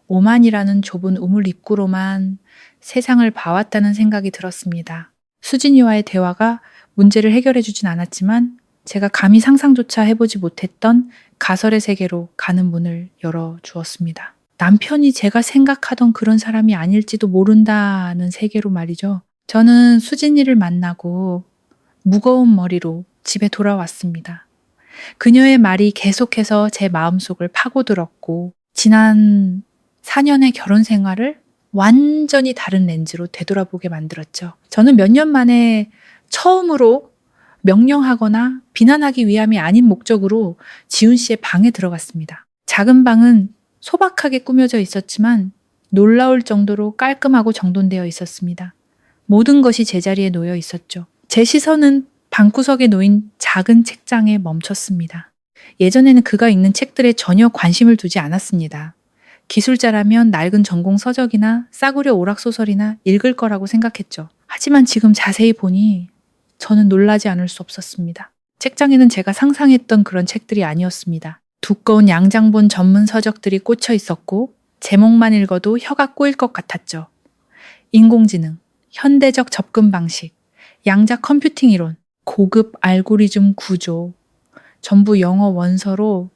오만이라는 좁은 우물 입구로만 세상을 봐왔다는 생각이 들었습니다. 수진이와의 대화가 문제를 해결해 주진 않았지만 제가 감히 상상조차 해보지 못했던 가설의 세계로 가는 문을 열어주었습니다. 남편이 제가 생각하던 그런 사람이 아닐지도 모른다는 세계로 말이죠. 저는 수진이를 만나고 무거운 머리로 집에 돌아왔습니다. 그녀의 말이 계속해서 제 마음속을 파고들었고 지난 4년의 결혼 생활을 완전히 다른 렌즈로 되돌아보게 만들었죠. 저는 몇 년 만에 처음으로 명령하거나 비난하기 위함이 아닌 목적으로 지훈 씨의 방에 들어갔습니다. 작은 방은 소박하게 꾸며져 있었지만 놀라울 정도로 깔끔하고 정돈되어 있었습니다. 모든 것이 제자리에 놓여 있었죠. 제 시선은 방구석에 놓인 작은 책장에 멈췄습니다. 예전에는 그가 읽는 책들에 전혀 관심을 두지 않았습니다. 기술자라면 낡은 전공 서적이나 싸구려 오락소설이나 읽을 거라고 생각했죠. 하지만 지금 자세히 보니 저는 놀라지 않을 수 없었습니다. 책장에는 제가 상상했던 그런 책들이 아니었습니다. 두꺼운 양장본 전문 서적들이 꽂혀 있었고 제목만 읽어도 혀가 꼬일 것 같았죠. 인공지능, 현대적 접근 방식, 양자 컴퓨팅 이론, 고급 알고리즘 구조, 전부 영어 원서로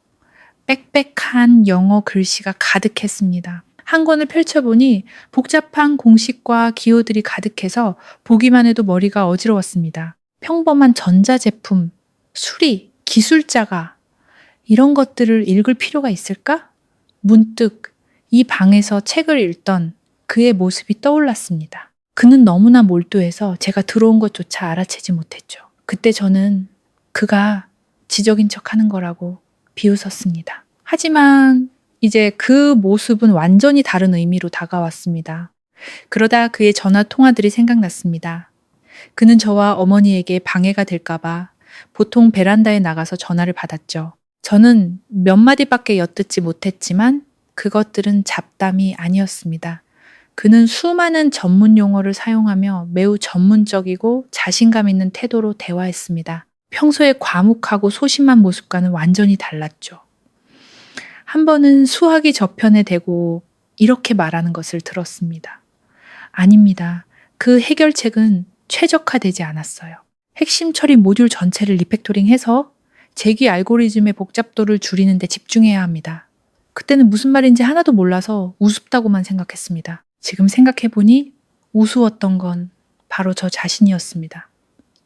빽빽한 영어 글씨가 가득했습니다. 한 권을 펼쳐보니 복잡한 공식과 기호들이 가득해서 보기만 해도 머리가 어지러웠습니다. 평범한 전자제품, 수리, 기술자가 이런 것들을 읽을 필요가 있을까? 문득 이 방에서 책을 읽던 그의 모습이 떠올랐습니다. 그는 너무나 몰두해서 제가 들어온 것조차 알아채지 못했죠. 그때 저는 그가 지적인 척하는 거라고 비웃었습니다. 하지만 이제 그 모습은 완전히 다른 의미로 다가왔습니다. 그러다 그의 전화 통화들이 생각났습니다. 그는 저와 어머니에게 방해가 될까봐 보통 베란다에 나가서 전화를 받았죠. 저는 몇 마디밖에 엿듣지 못했지만 그것들은 잡담이 아니었습니다. 그는 수많은 전문 용어를 사용하며 매우 전문적이고 자신감 있는 태도로 대화했습니다. 평소에 과묵하고 소심한 모습과는 완전히 달랐죠. 한 번은 수학이 저편에 대고 이렇게 말하는 것을 들었습니다. 아닙니다. 그 해결책은 최적화되지 않았어요. 핵심 처리 모듈 전체를 리팩토링해서 재기 알고리즘의 복잡도를 줄이는 데 집중해야 합니다. 그때는 무슨 말인지 하나도 몰라서 우습다고만 생각했습니다. 지금 생각해보니 우스웠던 건 바로 저 자신이었습니다.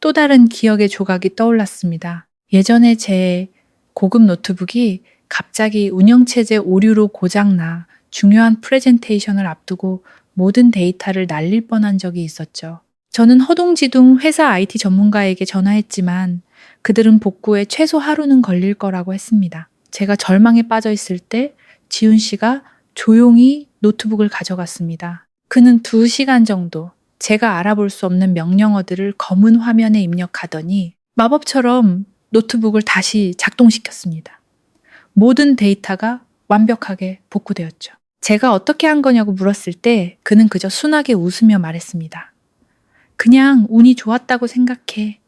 또 다른 기억의 조각이 떠올랐습니다. 예전에 제 고급 노트북이 갑자기 운영체제 오류로 고장나 중요한 프레젠테이션을 앞두고 모든 데이터를 날릴 뻔한 적이 있었죠. 저는 허둥지둥 회사 IT 전문가에게 전화했지만 그들은 복구에 최소 하루는 걸릴 거라고 했습니다. 제가 절망에 빠져 있을 때 지훈 씨가 조용히 노트북을 가져갔습니다. 그는 2시간 정도 제가 알아볼 수 없는 명령어들을 검은 화면에 입력하더니 마법처럼 노트북을 다시 작동시켰습니다. 모든 데이터가 완벽하게 복구되었죠. 제가 어떻게 한 거냐고 물었을 때 그는 그저 순하게 웃으며 말했습니다. 그냥 운이 좋았다고 생각해.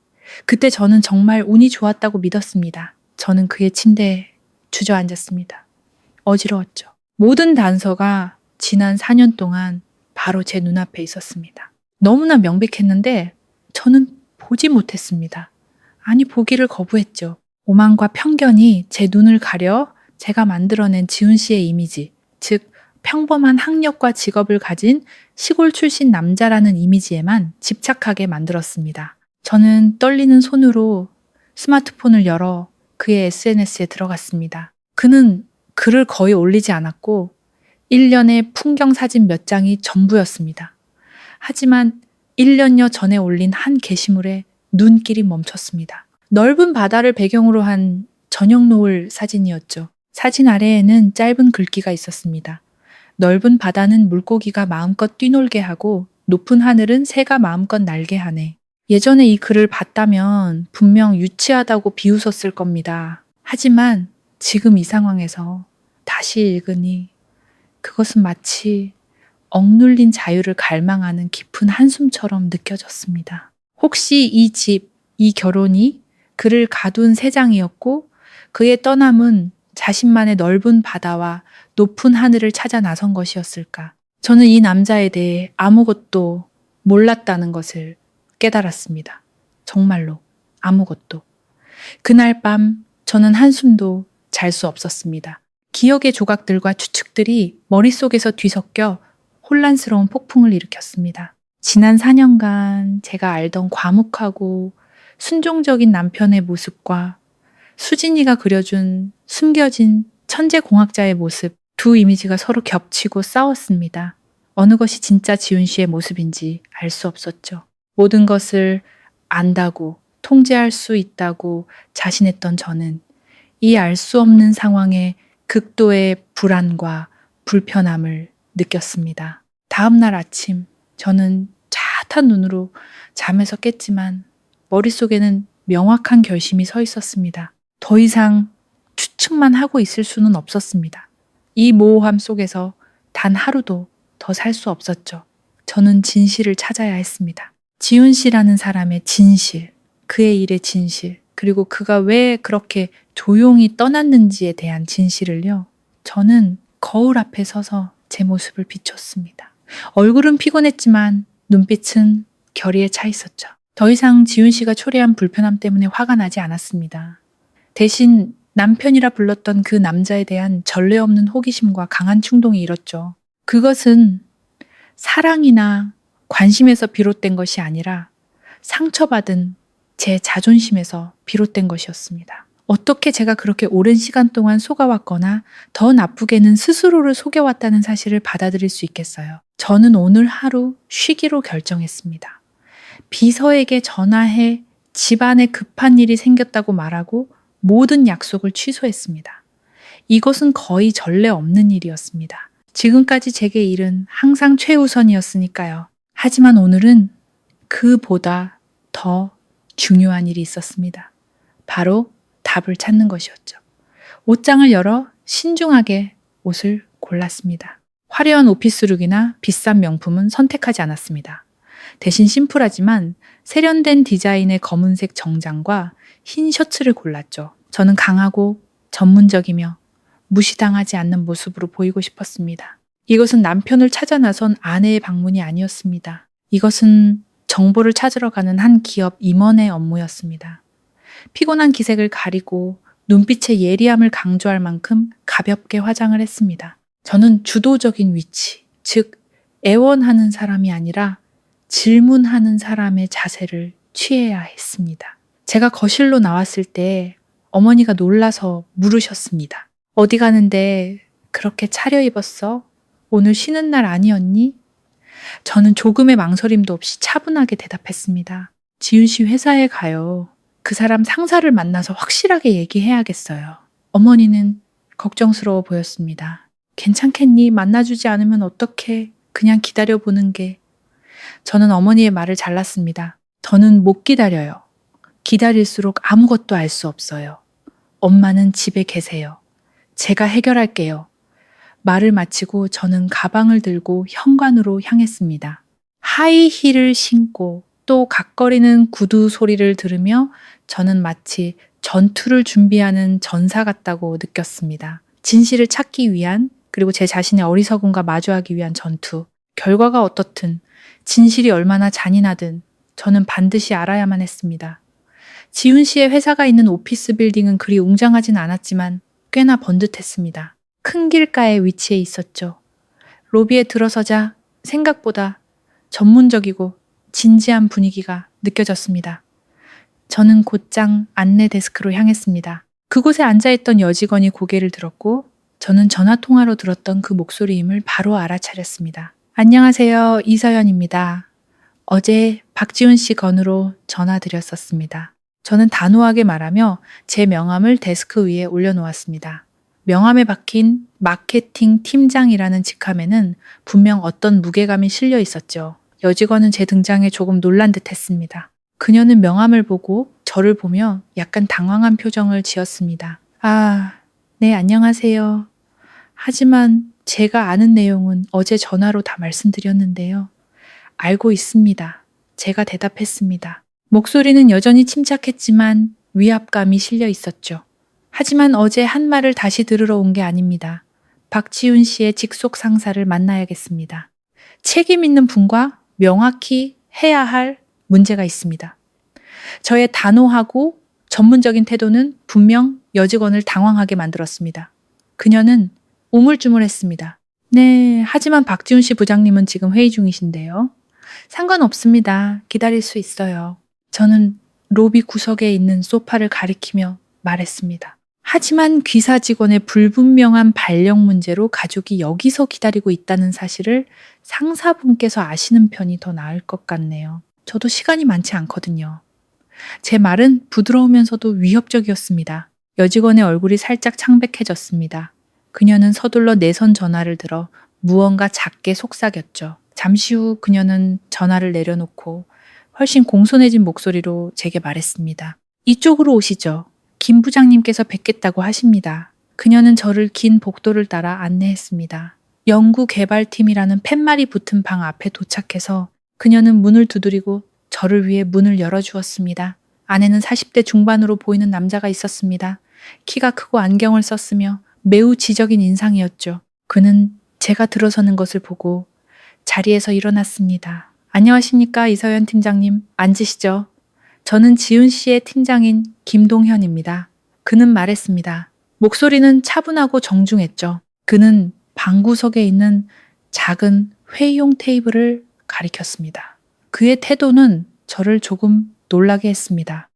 그때 저는 정말 운이 좋았다고 믿었습니다. 저는 그의 침대에 주저앉았습니다. 어지러웠죠. 모든 단서가 지난 4년 동안 바로 제 눈앞에 있었습니다. 너무나 명백했는데 저는 보지 못했습니다. 아니, 보기를 거부했죠. 오만과 편견이 제 눈을 가려 제가 만들어낸 지훈 씨의 이미지, 즉 평범한 학력과 직업을 가진 시골 출신 남자라는 이미지에만 집착하게 만들었습니다. 저는 떨리는 손으로 스마트폰을 열어 그의 SNS에 들어갔습니다. 그는 글을 거의 올리지 않았고 1년의 풍경 사진 몇 장이 전부였습니다. 하지만 1년여 전에 올린 한 게시물에 눈길이 멈췄습니다. 넓은 바다를 배경으로 한 저녁 노을 사진이었죠. 사진 아래에는 짧은 글귀가 있었습니다. 넓은 바다는 물고기가 마음껏 뛰놀게 하고 높은 하늘은 새가 마음껏 날게 하네. 예전에 이 글을 봤다면 분명 유치하다고 비웃었을 겁니다. 하지만 지금 이 상황에서 다시 읽으니 그것은 마치 억눌린 자유를 갈망하는 깊은 한숨처럼 느껴졌습니다. 혹시 이 집, 이 결혼이 그를 가둔 새장이었고 그의 떠남은 자신만의 넓은 바다와 높은 하늘을 찾아 나선 것이었을까? 저는 이 남자에 대해 아무것도 몰랐다는 것을 깨달았습니다. 정말로 아무것도. 그날 밤 저는 한숨도 잘 수 없었습니다. 기억의 조각들과 추측들이 머릿속에서 뒤섞여 혼란스러운 폭풍을 일으켰습니다. 지난 4년간 제가 알던 과묵하고 순종적인 남편의 모습과 수진이가 그려준 숨겨진 천재공학자의 모습, 두 이미지가 서로 겹치고 싸웠습니다. 어느 것이 진짜 지훈 씨의 모습인지 알 수 없었죠. 모든 것을 안다고, 통제할 수 있다고 자신했던 저는 이 알 수 없는 상황에 극도의 불안과 불편함을 느꼈습니다. 다음 날 아침 저는 차탄 눈으로 잠에서 깼지만 머릿속에는 명확한 결심이 서 있었습니다. 더 이상 추측만 하고 있을 수는 없었습니다. 이 모호함 속에서 단 하루도 더 살 수 없었죠. 저는 진실을 찾아야 했습니다. 지훈 씨라는 사람의 진실, 그의 일의 진실, 그리고 그가 왜 그렇게 조용히 떠났는지에 대한 진실을요. 저는 거울 앞에 서서 제 모습을 비췄습니다. 얼굴은 피곤했지만 눈빛은 결의에 차 있었죠. 더 이상 지훈 씨가 초래한 불편함 때문에 화가 나지 않았습니다. 대신 남편이라 불렀던 그 남자에 대한 전례 없는 호기심과 강한 충동이 일었죠. 그것은 사랑이나 관심에서 비롯된 것이 아니라 상처받은 제 자존심에서 비롯된 것이었습니다. 어떻게 제가 그렇게 오랜 시간 동안 속아왔거나 더 나쁘게는 스스로를 속여왔다는 사실을 받아들일 수 있겠어요. 저는 오늘 하루 쉬기로 결정했습니다. 비서에게 전화해 집안에 급한 일이 생겼다고 말하고 모든 약속을 취소했습니다. 이것은 거의 전례 없는 일이었습니다. 지금까지 제게 일은 항상 최우선이었으니까요. 하지만 오늘은 그보다 더 중요한 일이 있었습니다. 바로 답을 찾는 것이었죠. 옷장을 열어 신중하게 옷을 골랐습니다. 화려한 오피스룩이나 비싼 명품은 선택하지 않았습니다. 대신 심플하지만 세련된 디자인의 검은색 정장과 흰 셔츠를 골랐죠. 저는 강하고 전문적이며 무시당하지 않는 모습으로 보이고 싶었습니다. 이것은 남편을 찾아 나선 아내의 방문이 아니었습니다. 이것은 정보를 찾으러 가는 한 기업 임원의 업무였습니다. 피곤한 기색을 가리고 눈빛의 예리함을 강조할 만큼 가볍게 화장을 했습니다. 저는 주도적인 위치, 즉 애원하는 사람이 아니라 질문하는 사람의 자세를 취해야 했습니다. 제가 거실로 나왔을 때 어머니가 놀라서 물으셨습니다. 어디 가는데 그렇게 차려입었어? 오늘 쉬는 날 아니었니? 저는 조금의 망설임도 없이 차분하게 대답했습니다. 지윤 씨 회사에 가요. 그 사람 상사를 만나서 확실하게 얘기해야겠어요. 어머니는 걱정스러워 보였습니다. 괜찮겠니? 만나주지 않으면 어떡해? 그냥 기다려보는 게. 저는 어머니의 말을 잘랐습니다. 더는 못 기다려요. 기다릴수록 아무것도 알 수 없어요. 엄마는 집에 계세요. 제가 해결할게요. 말을 마치고 저는 가방을 들고 현관으로 향했습니다. 하이힐을 신고 또 각거리는 구두 소리를 들으며 저는 마치 전투를 준비하는 전사 같다고 느꼈습니다. 진실을 찾기 위한, 그리고 제 자신의 어리석음과 마주하기 위한 전투. 결과가 어떻든, 진실이 얼마나 잔인하든 저는 반드시 알아야만 했습니다. 지훈 씨의 회사가 있는 오피스 빌딩은 그리 웅장하진 않았지만 꽤나 번듯했습니다. 큰 길가에 위치해 있었죠. 로비에 들어서자 생각보다 전문적이고 진지한 분위기가 느껴졌습니다. 저는 곧장 안내 데스크로 향했습니다. 그곳에 앉아있던 여직원이 고개를 들었고 저는 전화통화로 들었던 그 목소리임을 바로 알아차렸습니다. 안녕하세요. 이서연입니다. 어제 박지훈 씨 건으로 전화드렸었습니다. 저는 단호하게 말하며 제 명함을 데스크 위에 올려놓았습니다. 명함에 박힌 마케팅 팀장이라는 직함에는 분명 어떤 무게감이 실려 있었죠. 여직원은 제 등장에 조금 놀란 듯 했습니다. 그녀는 명함을 보고 저를 보며 약간 당황한 표정을 지었습니다. 네, 안녕하세요. 하지만 제가 아는 내용은 어제 전화로 다 말씀드렸는데요. 알고 있습니다. 제가 대답했습니다. 목소리는 여전히 침착했지만 위압감이 실려 있었죠. 하지만 어제 한 말을 다시 들으러 온 게 아닙니다. 박지훈 씨의 직속 상사를 만나야겠습니다. 책임 있는 분과 명확히 해야 할 문제가 있습니다. 저의 단호하고 전문적인 태도는 분명 여직원을 당황하게 만들었습니다. 그녀는 우물쭈물했습니다. 네, 하지만 박지훈 씨 부장님은 지금 회의 중이신데요. 상관없습니다. 기다릴 수 있어요. 저는 로비 구석에 있는 소파를 가리키며 말했습니다. 하지만 귀사 직원의 불분명한 발령 문제로 가족이 여기서 기다리고 있다는 사실을 상사분께서 아시는 편이 더 나을 것 같네요. 저도 시간이 많지 않거든요. 제 말은 부드러우면서도 위협적이었습니다. 여직원의 얼굴이 살짝 창백해졌습니다. 그녀는 서둘러 내선 전화를 들어 무언가 작게 속삭였죠. 잠시 후 그녀는 전화를 내려놓고 훨씬 공손해진 목소리로 제게 말했습니다. 이쪽으로 오시죠. 김 부장님께서 뵙겠다고 하십니다. 그녀는 저를 긴 복도를 따라 안내했습니다. 연구개발팀이라는 팻말이 붙은 방 앞에 도착해서 그녀는 문을 두드리고 저를 위해 문을 열어주었습니다. 안에는 40대 중반으로 보이는 남자가 있었습니다. 키가 크고 안경을 썼으며 매우 지적인 인상이었죠. 그는 제가 들어서는 것을 보고 자리에서 일어났습니다. 안녕하십니까, 이서연 팀장님. 앉으시죠. 저는 지훈 씨의 팀장인 김동현입니다. 그는 말했습니다. 목소리는 차분하고 정중했죠. 그는 방구석에 있는 작은 회의용 테이블을 가리켰습니다. 그의 태도는 저를 조금 놀라게 했습니다.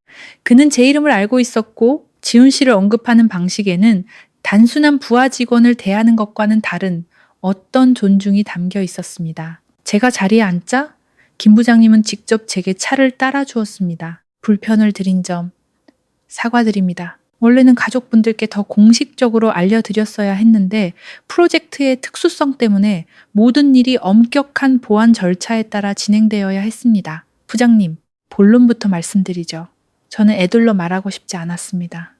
그는 제 이름을 알고 있었고 지훈 씨를 언급하는 방식에는 단순한 부하 직원을 대하는 것과는 다른 어떤 존중이 담겨 있었습니다. 제가 자리에 앉자 김 부장님은 직접 제게 차를 따라 주었습니다. 불편을 드린 점 사과드립니다. 원래는 가족분들께 더 공식적으로 알려드렸어야 했는데 프로젝트의 특수성 때문에 모든 일이 엄격한 보안 절차에 따라 진행되어야 했습니다. 부장님, 본론부터 말씀드리죠. 저는 애들로 말하고 싶지 않았습니다.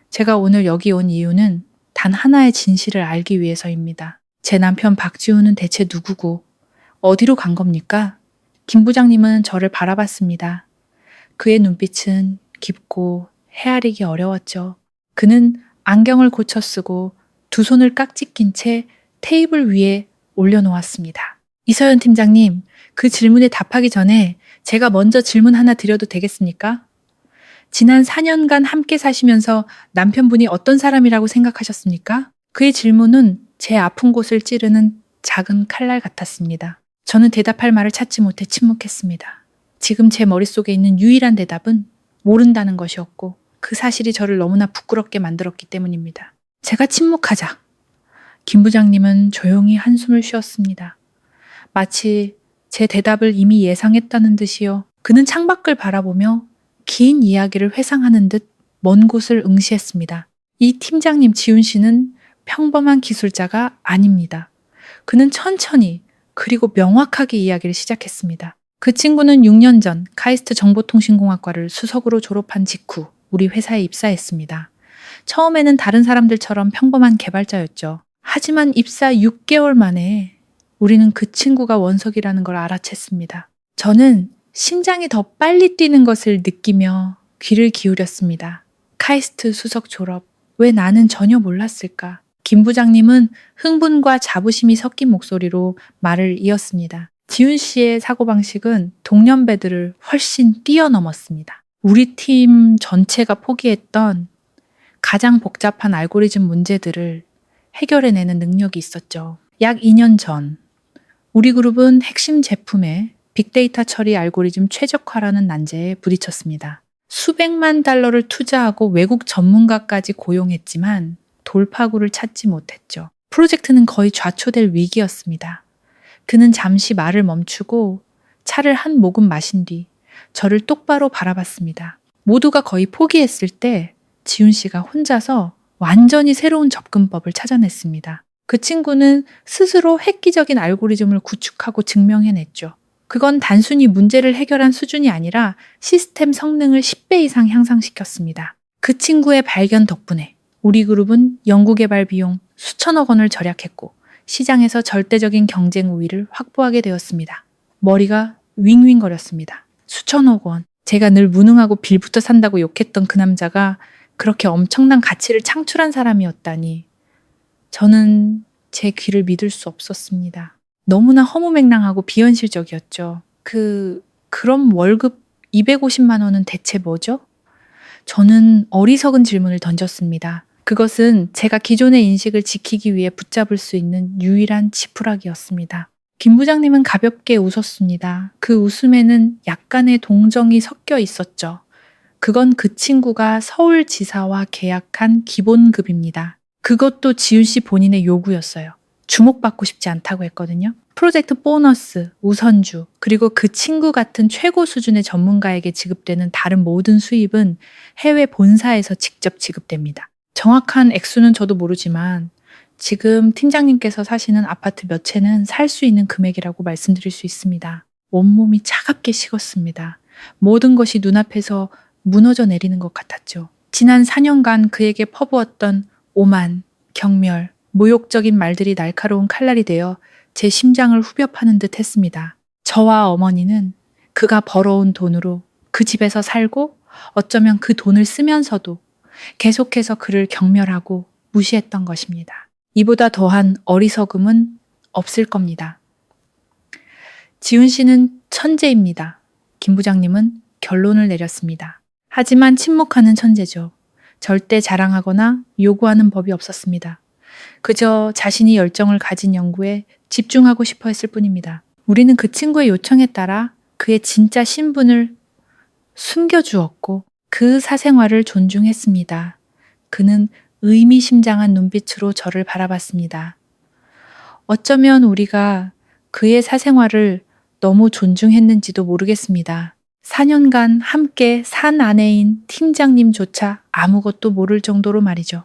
제가 오늘 여기 온 이유는 단 하나의 진실을 알기 위해서입니다. 제 남편 박지훈은 대체 누구고 어디로 간 겁니까? 김 부장님은 저를 바라봤습니다. 그의 눈빛은 깊고 헤아리기 어려웠죠. 그는 안경을 고쳐 쓰고 두 손을 깍지 낀 채 테이블 위에 올려놓았습니다. 이서연 팀장님, 그 질문에 답하기 전에 제가 먼저 질문 하나 드려도 되겠습니까? 지난 4년간 함께 사시면서 남편분이 어떤 사람이라고 생각하셨습니까? 그의 질문은 제 아픈 곳을 찌르는 작은 칼날 같았습니다. 저는 대답할 말을 찾지 못해 침묵했습니다. 지금 제 머릿속에 있는 유일한 대답은 모른다는 것이었고 그 사실이 저를 너무나 부끄럽게 만들었기 때문입니다. 제가 침묵하자. 김 부장님은 조용히 한숨을 쉬었습니다. 마치 제 대답을 이미 예상했다는 듯이요. 그는 창밖을 바라보며 긴 이야기를 회상하는 듯 먼 곳을 응시했습니다. 이 팀장님 지훈 씨는 평범한 기술자가 아닙니다. 그는 천천히 그리고 명확하게 이야기를 시작했습니다. 그 친구는 6년 전 카이스트 정보통신공학과를 수석으로 졸업한 직후 우리 회사에 입사했습니다. 처음에는 다른 사람들처럼 평범한 개발자였죠. 하지만 입사 6개월 만에 우리는 그 친구가 원석이라는 걸 알아챘습니다. 저는 심장이 더 빨리 뛰는 것을 느끼며 귀를 기울였습니다. 카이스트 수석 졸업, 왜 나는 전혀 몰랐을까? 김 부장님은 흥분과 자부심이 섞인 목소리로 말을 이었습니다. 지훈 씨의 사고방식은 동년배들을 훨씬 뛰어넘었습니다. 우리 팀 전체가 포기했던 가장 복잡한 알고리즘 문제들을 해결해내는 능력이 있었죠. 약 2년 전, 우리 그룹은 핵심 제품의 빅데이터 처리 알고리즘 최적화라는 난제에 부딪혔습니다. 수백만 달러를 투자하고 외국 전문가까지 고용했지만 돌파구를 찾지 못했죠. 프로젝트는 거의 좌초될 위기였습니다. 그는 잠시 말을 멈추고 차를 한 모금 마신 뒤 저를 똑바로 바라봤습니다. 모두가 거의 포기했을 때 지훈 씨가 혼자서 완전히 새로운 접근법을 찾아냈습니다. 그 친구는 스스로 획기적인 알고리즘을 구축하고 증명해냈죠. 그건 단순히 문제를 해결한 수준이 아니라 시스템 성능을 10배 이상 향상시켰습니다. 그 친구의 발견 덕분에 우리 그룹은 연구개발 비용 수천억 원을 절약했고 시장에서 절대적인 경쟁 우위를 확보하게 되었습니다. 머리가 윙윙거렸습니다. 수천억 원. 제가 늘 무능하고 빌부터 산다고 욕했던 그 남자가 그렇게 엄청난 가치를 창출한 사람이었다니. 저는 제 귀를 믿을 수 없었습니다. 너무나 허무맹랑하고 비현실적이었죠. 그럼 월급 250만 원은 대체 뭐죠? 저는 어리석은 질문을 던졌습니다. 그것은 제가 기존의 인식을 지키기 위해 붙잡을 수 있는 유일한 지푸라기였습니다. 김 부장님은 가볍게 웃었습니다. 그 웃음에는 약간의 동정이 섞여 있었죠. 그건 그 친구가 서울지사와 계약한 기본급입니다. 그것도 지훈 씨 본인의 요구였어요. 주목받고 싶지 않다고 했거든요. 프로젝트 보너스, 우선주, 그리고 그 친구 같은 최고 수준의 전문가에게 지급되는 다른 모든 수입은 해외 본사에서 직접 지급됩니다. 정확한 액수는 저도 모르지만 지금 팀장님께서 사시는 아파트 몇 채는 살 수 있는 금액이라고 말씀드릴 수 있습니다. 온몸이 차갑게 식었습니다. 모든 것이 눈앞에서 무너져 내리는 것 같았죠. 지난 4년간 그에게 퍼부었던 오만, 경멸, 모욕적인 말들이 날카로운 칼날이 되어 제 심장을 후벼 파는 듯 했습니다. 저와 어머니는 그가 벌어온 돈으로 그 집에서 살고 어쩌면 그 돈을 쓰면서도 계속해서 그를 경멸하고 무시했던 것입니다. 이보다 더한 어리석음은 없을 겁니다. 지훈 씨는 천재입니다. 김 부장님은 결론을 내렸습니다. 하지만 침묵하는 천재죠. 절대 자랑하거나 요구하는 법이 없었습니다. 그저 자신이 열정을 가진 연구에 집중하고 싶어 했을 뿐입니다. 우리는 그 친구의 요청에 따라 그의 진짜 신분을 숨겨주었고 그 사생활을 존중했습니다. 그는 의미심장한 눈빛으로 저를 바라봤습니다. 어쩌면 우리가 그의 사생활을 너무 존중했는지도 모르겠습니다. 4년간 함께 산 아내인 팀장님조차 아무것도 모를 정도로 말이죠.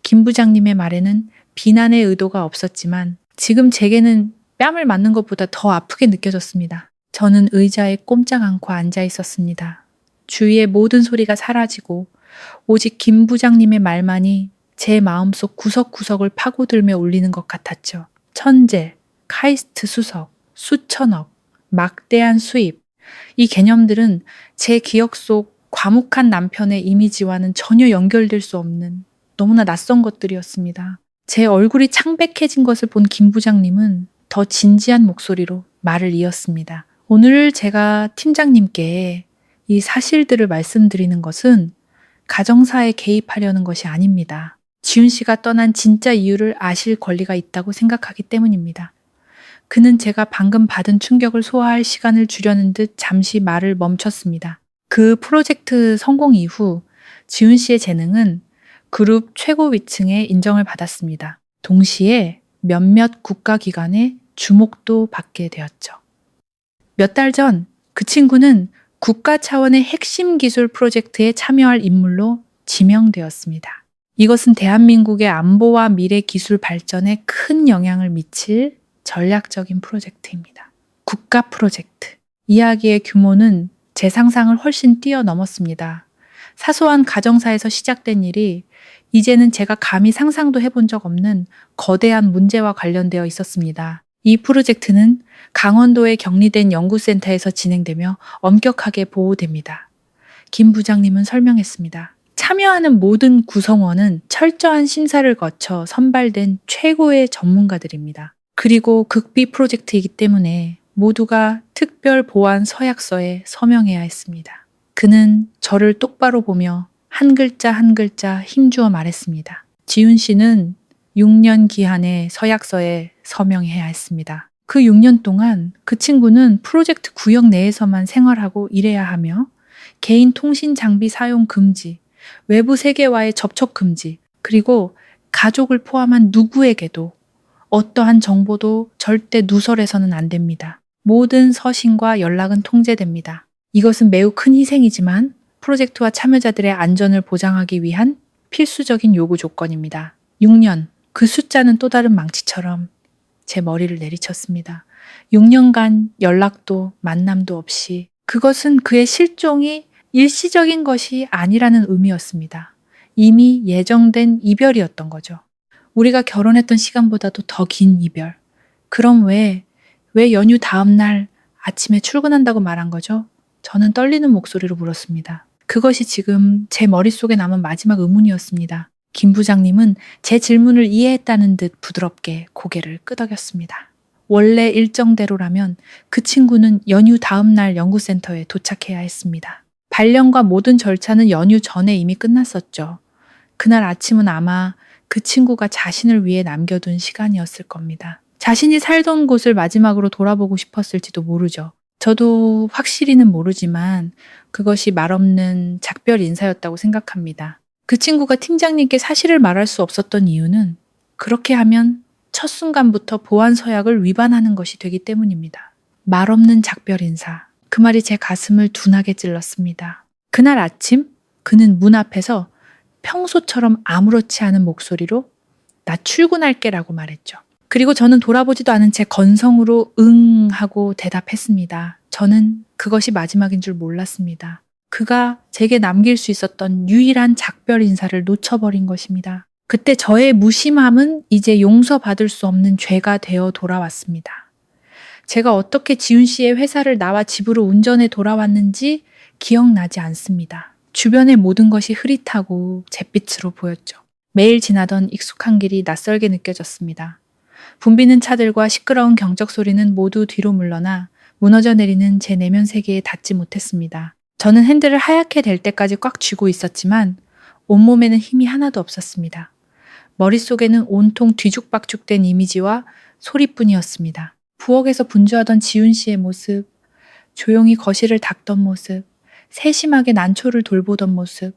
김 부장님의 말에는 비난의 의도가 없었지만 지금 제게는 뺨을 맞는 것보다 더 아프게 느껴졌습니다. 저는 의자에 꼼짝 않고 앉아 있었습니다. 주위의 모든 소리가 사라지고 오직 김 부장님의 말만이 제 마음속 구석구석을 파고들며 울리는 것 같았죠. 천재, 카이스트 수석, 수천억, 막대한 수입. 이 개념들은 제 기억 속 과묵한 남편의 이미지와는 전혀 연결될 수 없는 너무나 낯선 것들이었습니다. 제 얼굴이 창백해진 것을 본 김 부장님은 더 진지한 목소리로 말을 이었습니다. 오늘 제가 팀장님께 이 사실들을 말씀드리는 것은 가정사에 개입하려는 것이 아닙니다. 지훈 씨가 떠난 진짜 이유를 아실 권리가 있다고 생각하기 때문입니다. 그는 제가 방금 받은 충격을 소화할 시간을 주려는 듯 잠시 말을 멈췄습니다. 그 프로젝트 성공 이후 지훈 씨의 재능은 그룹 최고 위층의 인정을 받았습니다. 동시에 몇몇 국가기관의 주목도 받게 되었죠. 몇 달 전 그 친구는 국가 차원의 핵심 기술 프로젝트에 참여할 인물로 지명되었습니다. 이것은 대한민국의 안보와 미래 기술 발전에 큰 영향을 미칠 전략적인 프로젝트입니다. 국가 프로젝트. 이야기의 규모는 제 상상을 훨씬 뛰어넘었습니다. 사소한 가정사에서 시작된 일이 이제는 제가 감히 상상도 해본 적 없는 거대한 문제와 관련되어 있었습니다. 이 프로젝트는 강원도에 격리된 연구센터에서 진행되며 엄격하게 보호됩니다. 김 부장님은 설명했습니다. 참여하는 모든 구성원은 철저한 심사를 거쳐 선발된 최고의 전문가들입니다. 그리고 극비 프로젝트이기 때문에 모두가 특별 보안 서약서에 서명해야 했습니다. 그는 저를 똑바로 보며 한 글자 한 글자 힘주어 말했습니다. 지훈 씨는 6년 기한의 서약서에 서명해야 했습니다. 그 6년 동안 그 친구는 프로젝트 구역 내에서만 생활하고 일해야 하며 개인 통신 장비 사용 금지, 외부 세계와의 접촉 금지, 그리고 가족을 포함한 누구에게도 어떠한 정보도 절대 누설해서는 안 됩니다. 모든 서신과 연락은 통제됩니다. 이것은 매우 큰 희생이지만 프로젝트와 참여자들의 안전을 보장하기 위한 필수적인 요구 조건입니다. 6년, 그 숫자는 또 다른 망치처럼 제 머리를 내리쳤습니다. 6년간 연락도 만남도 없이 그것은 그의 실종이 일시적인 것이 아니라는 의미였습니다. 이미 예정된 이별이었던 거죠. 우리가 결혼했던 시간보다도 더 긴 이별. 그럼 왜 연휴 다음 날 아침에 출근한다고 말한 거죠? 저는 떨리는 목소리로 물었습니다. 그것이 지금 제 머릿속에 남은 마지막 의문이었습니다. 김 부장님은 제 질문을 이해했다는 듯 부드럽게 고개를 끄덕였습니다. 원래 일정대로라면 그 친구는 연휴 다음 날 연구센터에 도착해야 했습니다. 발령과 모든 절차는 연휴 전에 이미 끝났었죠. 그날 아침은 아마 그 친구가 자신을 위해 남겨둔 시간이었을 겁니다. 자신이 살던 곳을 마지막으로 돌아보고 싶었을지도 모르죠. 저도 확실히는 모르지만 그것이 말없는 작별 인사였다고 생각합니다. 그 친구가 팀장님께 사실을 말할 수 없었던 이유는 그렇게 하면 첫 순간부터 보안 서약을 위반하는 것이 되기 때문입니다. 말없는 작별 인사. 그 말이 제 가슴을 둔하게 찔렀습니다. 그날 아침 그는 문 앞에서 평소처럼 아무렇지 않은 목소리로 나 출근할게라고 말했죠. 그리고 저는 돌아보지도 않은 제 건성으로 응 하고 대답했습니다. 저는 그것이 마지막인 줄 몰랐습니다. 그가 제게 남길 수 있었던 유일한 작별 인사를 놓쳐버린 것입니다. 그때 저의 무심함은 이제 용서받을 수 없는 죄가 되어 돌아왔습니다. 제가 어떻게 지훈 씨의 회사를 나와 집으로 운전해 돌아왔는지 기억나지 않습니다. 주변의 모든 것이 흐릿하고 잿빛으로 보였죠. 매일 지나던 익숙한 길이 낯설게 느껴졌습니다. 붐비는 차들과 시끄러운 경적 소리는 모두 뒤로 물러나 무너져 내리는 제 내면 세계에 닿지 못했습니다. 저는 핸들을 하얗게 될 때까지 꽉 쥐고 있었지만 온몸에는 힘이 하나도 없었습니다. 머릿속에는 온통 뒤죽박죽된 이미지와 소리뿐이었습니다. 부엌에서 분주하던 지훈 씨의 모습, 조용히 거실을 닦던 모습, 세심하게 난초를 돌보던 모습,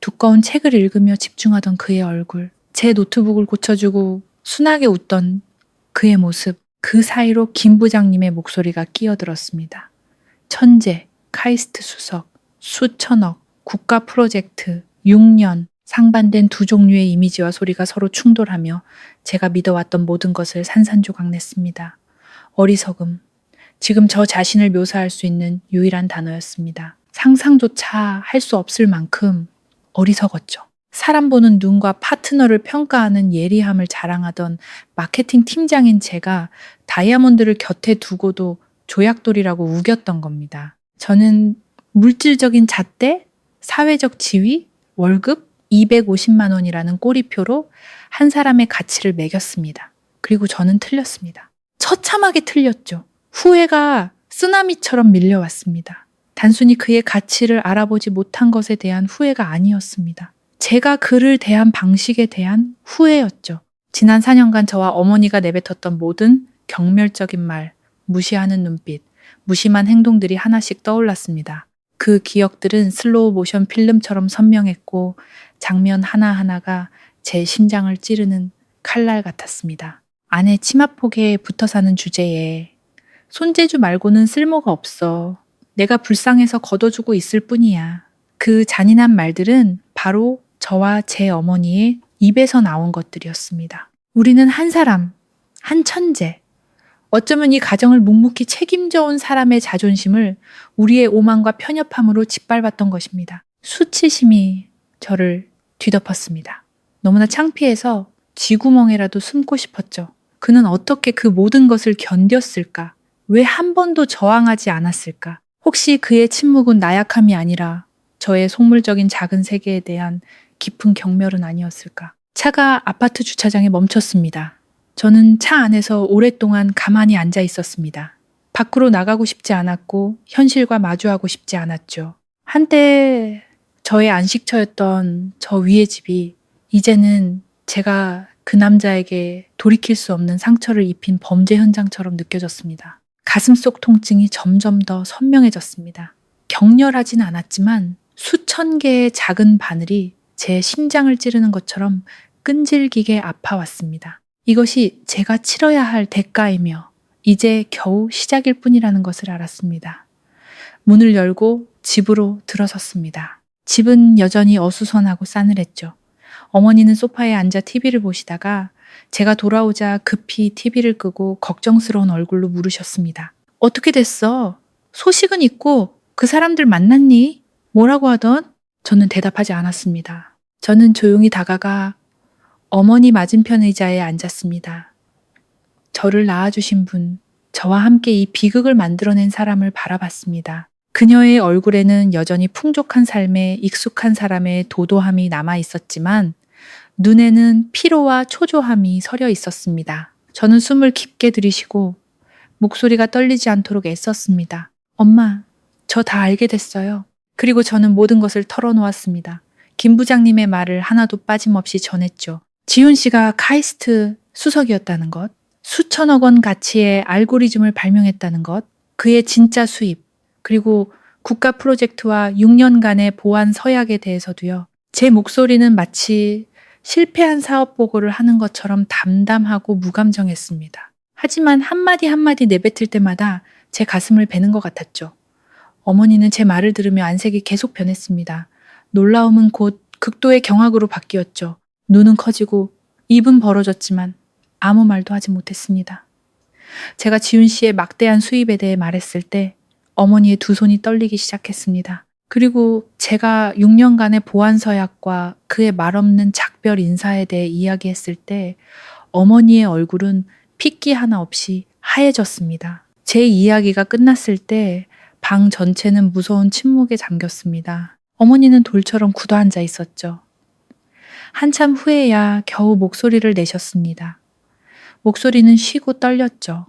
두꺼운 책을 읽으며 집중하던 그의 얼굴, 제 노트북을 고쳐주고 순하게 웃던 그의 모습, 그 사이로 김 부장님의 목소리가 끼어들었습니다. 천재, 카이스트 수석, 수천억, 국가 프로젝트, 6년, 상반된 두 종류의 이미지와 소리가 서로 충돌하며 제가 믿어왔던 모든 것을 산산조각냈습니다. 어리석음, 지금 저 자신을 묘사할 수 있는 유일한 단어였습니다. 상상조차 할 수 없을 만큼 어리석었죠. 사람 보는 눈과 파트너를 평가하는 예리함을 자랑하던 마케팅 팀장인 제가 다이아몬드를 곁에 두고도 조약돌이라고 우겼던 겁니다. 저는 물질적인 잣대, 사회적 지위, 월급 250만 원이라는 꼬리표로 한 사람의 가치를 매겼습니다. 그리고 저는 틀렸습니다. 처참하게 틀렸죠. 후회가 쓰나미처럼 밀려왔습니다. 단순히 그의 가치를 알아보지 못한 것에 대한 후회가 아니었습니다. 제가 그를 대한 방식에 대한 후회였죠. 지난 4년간 저와 어머니가 내뱉었던 모든 경멸적인 말, 무시하는 눈빛, 무심한 행동들이 하나씩 떠올랐습니다. 그 기억들은 슬로우 모션 필름처럼 선명했고 장면 하나하나가 제 심장을 찌르는 칼날 같았습니다. 아내 치마폭에 붙어 사는 주제에 손재주 말고는 쓸모가 없어. 내가 불쌍해서 걷어주고 있을 뿐이야. 그 잔인한 말들은 바로 저와 제 어머니의 입에서 나온 것들이었습니다. 우리는 한 사람, 한 천재. 어쩌면 이 가정을 묵묵히 책임져 온 사람의 자존심을 우리의 오만과 편협함으로 짓밟았던 것입니다. 수치심이 저를 뒤덮었습니다. 너무나 창피해서 쥐구멍에라도 숨고 싶었죠. 그는 어떻게 그 모든 것을 견뎠을까? 왜 한 번도 저항하지 않았을까? 혹시 그의 침묵은 나약함이 아니라 저의 속물적인 작은 세계에 대한 깊은 경멸은 아니었을까? 차가 아파트 주차장에 멈췄습니다. 저는 차 안에서 오랫동안 가만히 앉아 있었습니다. 밖으로 나가고 싶지 않았고 현실과 마주하고 싶지 않았죠. 한때 저의 안식처였던 저 위의 집이 이제는 제가 그 남자에게 돌이킬 수 없는 상처를 입힌 범죄 현장처럼 느껴졌습니다. 가슴속 통증이 점점 더 선명해졌습니다. 격렬하진 않았지만 수천 개의 작은 바늘이 제 심장을 찌르는 것처럼 끈질기게 아파왔습니다. 이것이 제가 치러야 할 대가이며 이제 겨우 시작일 뿐이라는 것을 알았습니다. 문을 열고 집으로 들어섰습니다. 집은 여전히 어수선하고 싸늘했죠. 어머니는 소파에 앉아 TV를 보시다가 제가 돌아오자 급히 TV를 끄고 걱정스러운 얼굴로 물으셨습니다. 어떻게 됐어? 소식은 있고 그 사람들 만났니? 뭐라고 하던? 저는 대답하지 않았습니다. 저는 조용히 다가가 어머니 맞은편 의자에 앉았습니다. 저를 낳아주신 분, 저와 함께 이 비극을 만들어낸 사람을 바라봤습니다. 그녀의 얼굴에는 여전히 풍족한 삶에 익숙한 사람의 도도함이 남아 있었지만 눈에는 피로와 초조함이 서려 있었습니다. 저는 숨을 깊게 들이쉬고 목소리가 떨리지 않도록 애썼습니다. 엄마, 저 다 알게 됐어요. 그리고 저는 모든 것을 털어놓았습니다. 김 부장님의 말을 하나도 빠짐없이 전했죠. 지훈 씨가 카이스트 수석이었다는 것, 수천억 원 가치의 알고리즘을 발명했다는 것, 그의 진짜 수입, 그리고 국가 프로젝트와 6년간의 보안 서약에 대해서도요. 제 목소리는 마치 실패한 사업 보고를 하는 것처럼 담담하고 무감정했습니다. 하지만 한마디 한마디 내뱉을 때마다 제 가슴을 베는 것 같았죠. 어머니는 제 말을 들으며 안색이 계속 변했습니다. 놀라움은 곧 극도의 경악으로 바뀌었죠. 눈은 커지고 입은 벌어졌지만 아무 말도 하지 못했습니다. 제가 지훈 씨의 막대한 수입에 대해 말했을 때 어머니의 두 손이 떨리기 시작했습니다. 그리고 제가 6년간의 보안 서약과 그의 말없는 작별 인사에 대해 이야기했을 때 어머니의 얼굴은 핏기 하나 없이 하얘졌습니다. 제 이야기가 끝났을 때 방 전체는 무서운 침묵에 잠겼습니다. 어머니는 돌처럼 굳어앉아 있었죠. 한참 후에야 겨우 목소리를 내셨습니다. 목소리는 쉬고 떨렸죠.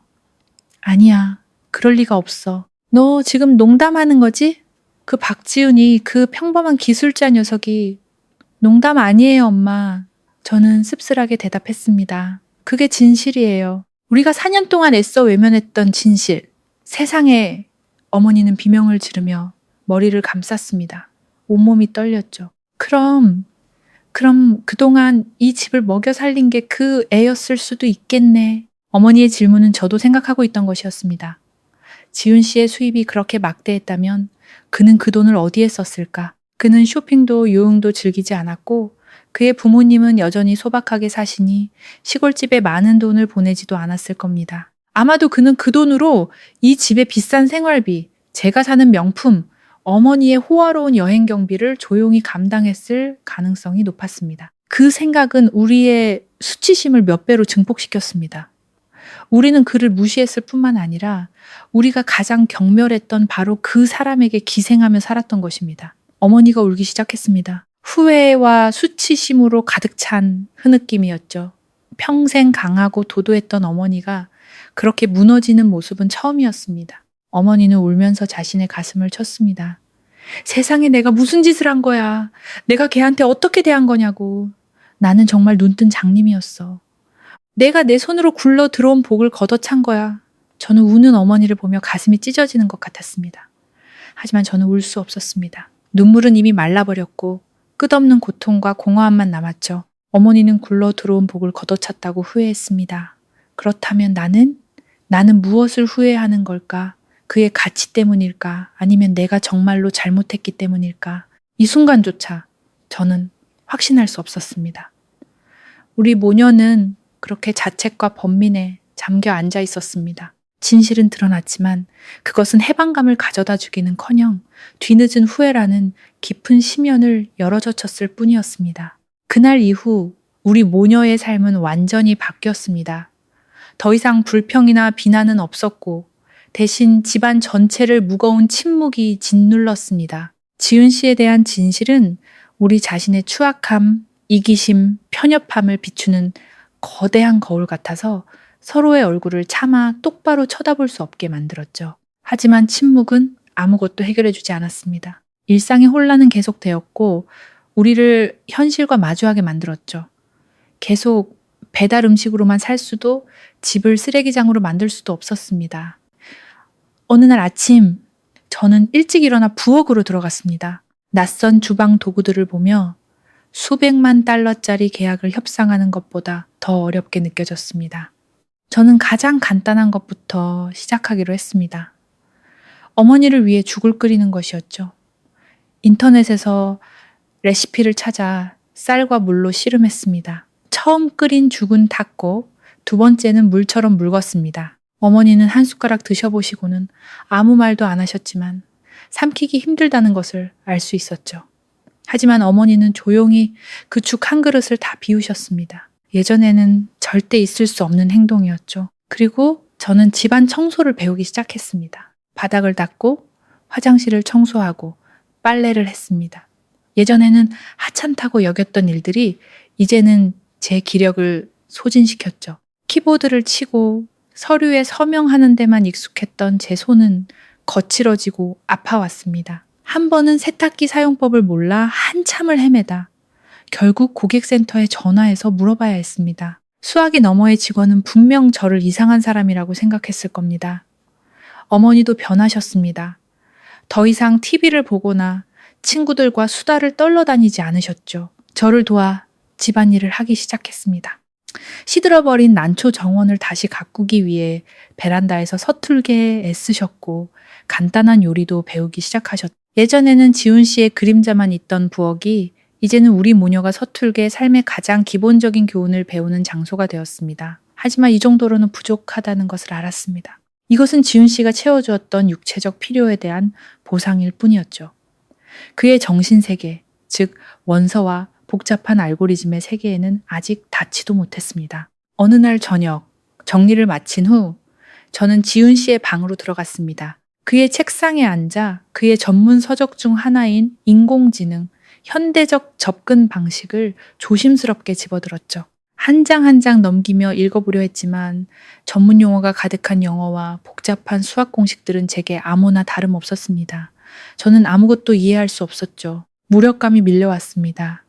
아니야, 그럴 리가 없어. 너 지금 농담하는 거지? 그 박지훈이, 그 평범한 기술자 녀석이. 농담 아니에요, 엄마. 저는 씁쓸하게 대답했습니다. 그게 진실이에요. 우리가 4년 동안 애써 외면했던 진실. 세상에. 어머니는 비명을 지르며 머리를 감쌌습니다. 온몸이 떨렸죠. 그럼 그동안 이 집을 먹여 살린 게 그 애였을 수도 있겠네. 어머니의 질문은 저도 생각하고 있던 것이었습니다. 지훈 씨의 수입이 그렇게 막대했다면 그는 그 돈을 어디에 썼을까? 그는 쇼핑도 유흥도 즐기지 않았고 그의 부모님은 여전히 소박하게 사시니 시골집에 많은 돈을 보내지도 않았을 겁니다. 아마도 그는 그 돈으로 이 집의 비싼 생활비, 제가 사는 명품, 어머니의 호화로운 여행 경비를 조용히 감당했을 가능성이 높았습니다. 그 생각은 우리의 수치심을 몇 배로 증폭시켰습니다. 우리는 그를 무시했을 뿐만 아니라 우리가 가장 경멸했던 바로 그 사람에게 기생하며 살았던 것입니다. 어머니가 울기 시작했습니다. 후회와 수치심으로 가득 찬 흐느낌이었죠. 평생 강하고 도도했던 어머니가 그렇게 무너지는 모습은 처음이었습니다. 어머니는 울면서 자신의 가슴을 쳤습니다. 세상에 내가 무슨 짓을 한 거야. 내가 걔한테 어떻게 대한 거냐고. 나는 정말 눈뜬 장님이었어. 내가 내 손으로 굴러 들어온 복을 걷어찬 거야. 저는 우는 어머니를 보며 가슴이 찢어지는 것 같았습니다. 하지만 저는 울 수 없었습니다. 눈물은 이미 말라버렸고 끝없는 고통과 공허함만 남았죠. 어머니는 굴러 들어온 복을 걷어찼다고 후회했습니다. 그렇다면 나는 무엇을 후회하는 걸까? 그의 가치 때문일까? 아니면 내가 정말로 잘못했기 때문일까? 이 순간조차 저는 확신할 수 없었습니다. 우리 모녀는 그렇게 자책과 번민에 잠겨 앉아 있었습니다. 진실은 드러났지만 그것은 해방감을 가져다 주기는커녕 뒤늦은 후회라는 깊은 심연을 열어젖혔을 뿐이었습니다. 그날 이후 우리 모녀의 삶은 완전히 바뀌었습니다. 더 이상 불평이나 비난은 없었고 대신 집안 전체를 무거운 침묵이 짓눌렀습니다. 지훈 씨에 대한 진실은 우리 자신의 추악함, 이기심, 편협함을 비추는 거대한 거울 같아서 서로의 얼굴을 차마 똑바로 쳐다볼 수 없게 만들었죠. 하지만 침묵은 아무것도 해결해주지 않았습니다. 일상의 혼란은 계속되었고 우리를 현실과 마주하게 만들었죠. 계속 배달 음식으로만 살 수도 집을 쓰레기장으로 만들 수도 없었습니다. 어느 날 아침 저는 일찍 일어나 부엌으로 들어갔습니다. 낯선 주방 도구들을 보며 수백만 달러짜리 계약을 협상하는 것보다 더 어렵게 느껴졌습니다. 저는 가장 간단한 것부터 시작하기로 했습니다. 어머니를 위해 죽을 끓이는 것이었죠. 인터넷에서 레시피를 찾아 쌀과 물로 씨름했습니다. 처음 끓인 죽은 탔고 두 번째는 물처럼 묽었습니다. 어머니는 한 숟가락 드셔보시고는 아무 말도 안 하셨지만 삼키기 힘들다는 것을 알 수 있었죠. 하지만 어머니는 조용히 그 죽 한 그릇을 다 비우셨습니다. 예전에는 절대 있을 수 없는 행동이었죠. 그리고 저는 집안 청소를 배우기 시작했습니다. 바닥을 닦고 화장실을 청소하고 빨래를 했습니다. 예전에는 하찮다고 여겼던 일들이 이제는 제 기력을 소진시켰죠. 키보드를 치고 서류에 서명하는 데만 익숙했던 제 손은 거칠어지고 아파왔습니다. 한 번은 세탁기 사용법을 몰라 한참을 헤매다 결국 고객센터에 전화해서 물어봐야 했습니다. 수화기 너머의 직원은 분명 저를 이상한 사람이라고 생각했을 겁니다. 어머니도 변하셨습니다. 더 이상 TV를 보거나 친구들과 수다를 떨러 다니지 않으셨죠. 저를 도와 집안일을 하기 시작했습니다. 시들어버린 난초 정원을 다시 가꾸기 위해 베란다에서 서툴게 애쓰셨고 간단한 요리도 배우기 시작하셨죠. 예전에는 지훈 씨의 그림자만 있던 부엌이 이제는 우리 모녀가 서툴게 삶의 가장 기본적인 교훈을 배우는 장소가 되었습니다. 하지만 이 정도로는 부족하다는 것을 알았습니다. 이것은 지훈 씨가 채워주었던 육체적 필요에 대한 보상일 뿐이었죠. 그의 정신세계, 즉 원서와 복잡한 알고리즘의 세계에는 아직 닿지도 못했습니다. 어느 날 저녁, 정리를 마친 후 저는 지훈 씨의 방으로 들어갔습니다. 그의 책상에 앉아 그의 전문 서적 중 하나인 인공지능, 현대적 접근 방식을 조심스럽게 집어들었죠. 한 장 한 장 넘기며 읽어보려 했지만 전문 용어가 가득한 영어와 복잡한 수학 공식들은 제게 아무나 다름없었습니다. 저는 아무것도 이해할 수 없었죠. 무력감이 밀려왔습니다.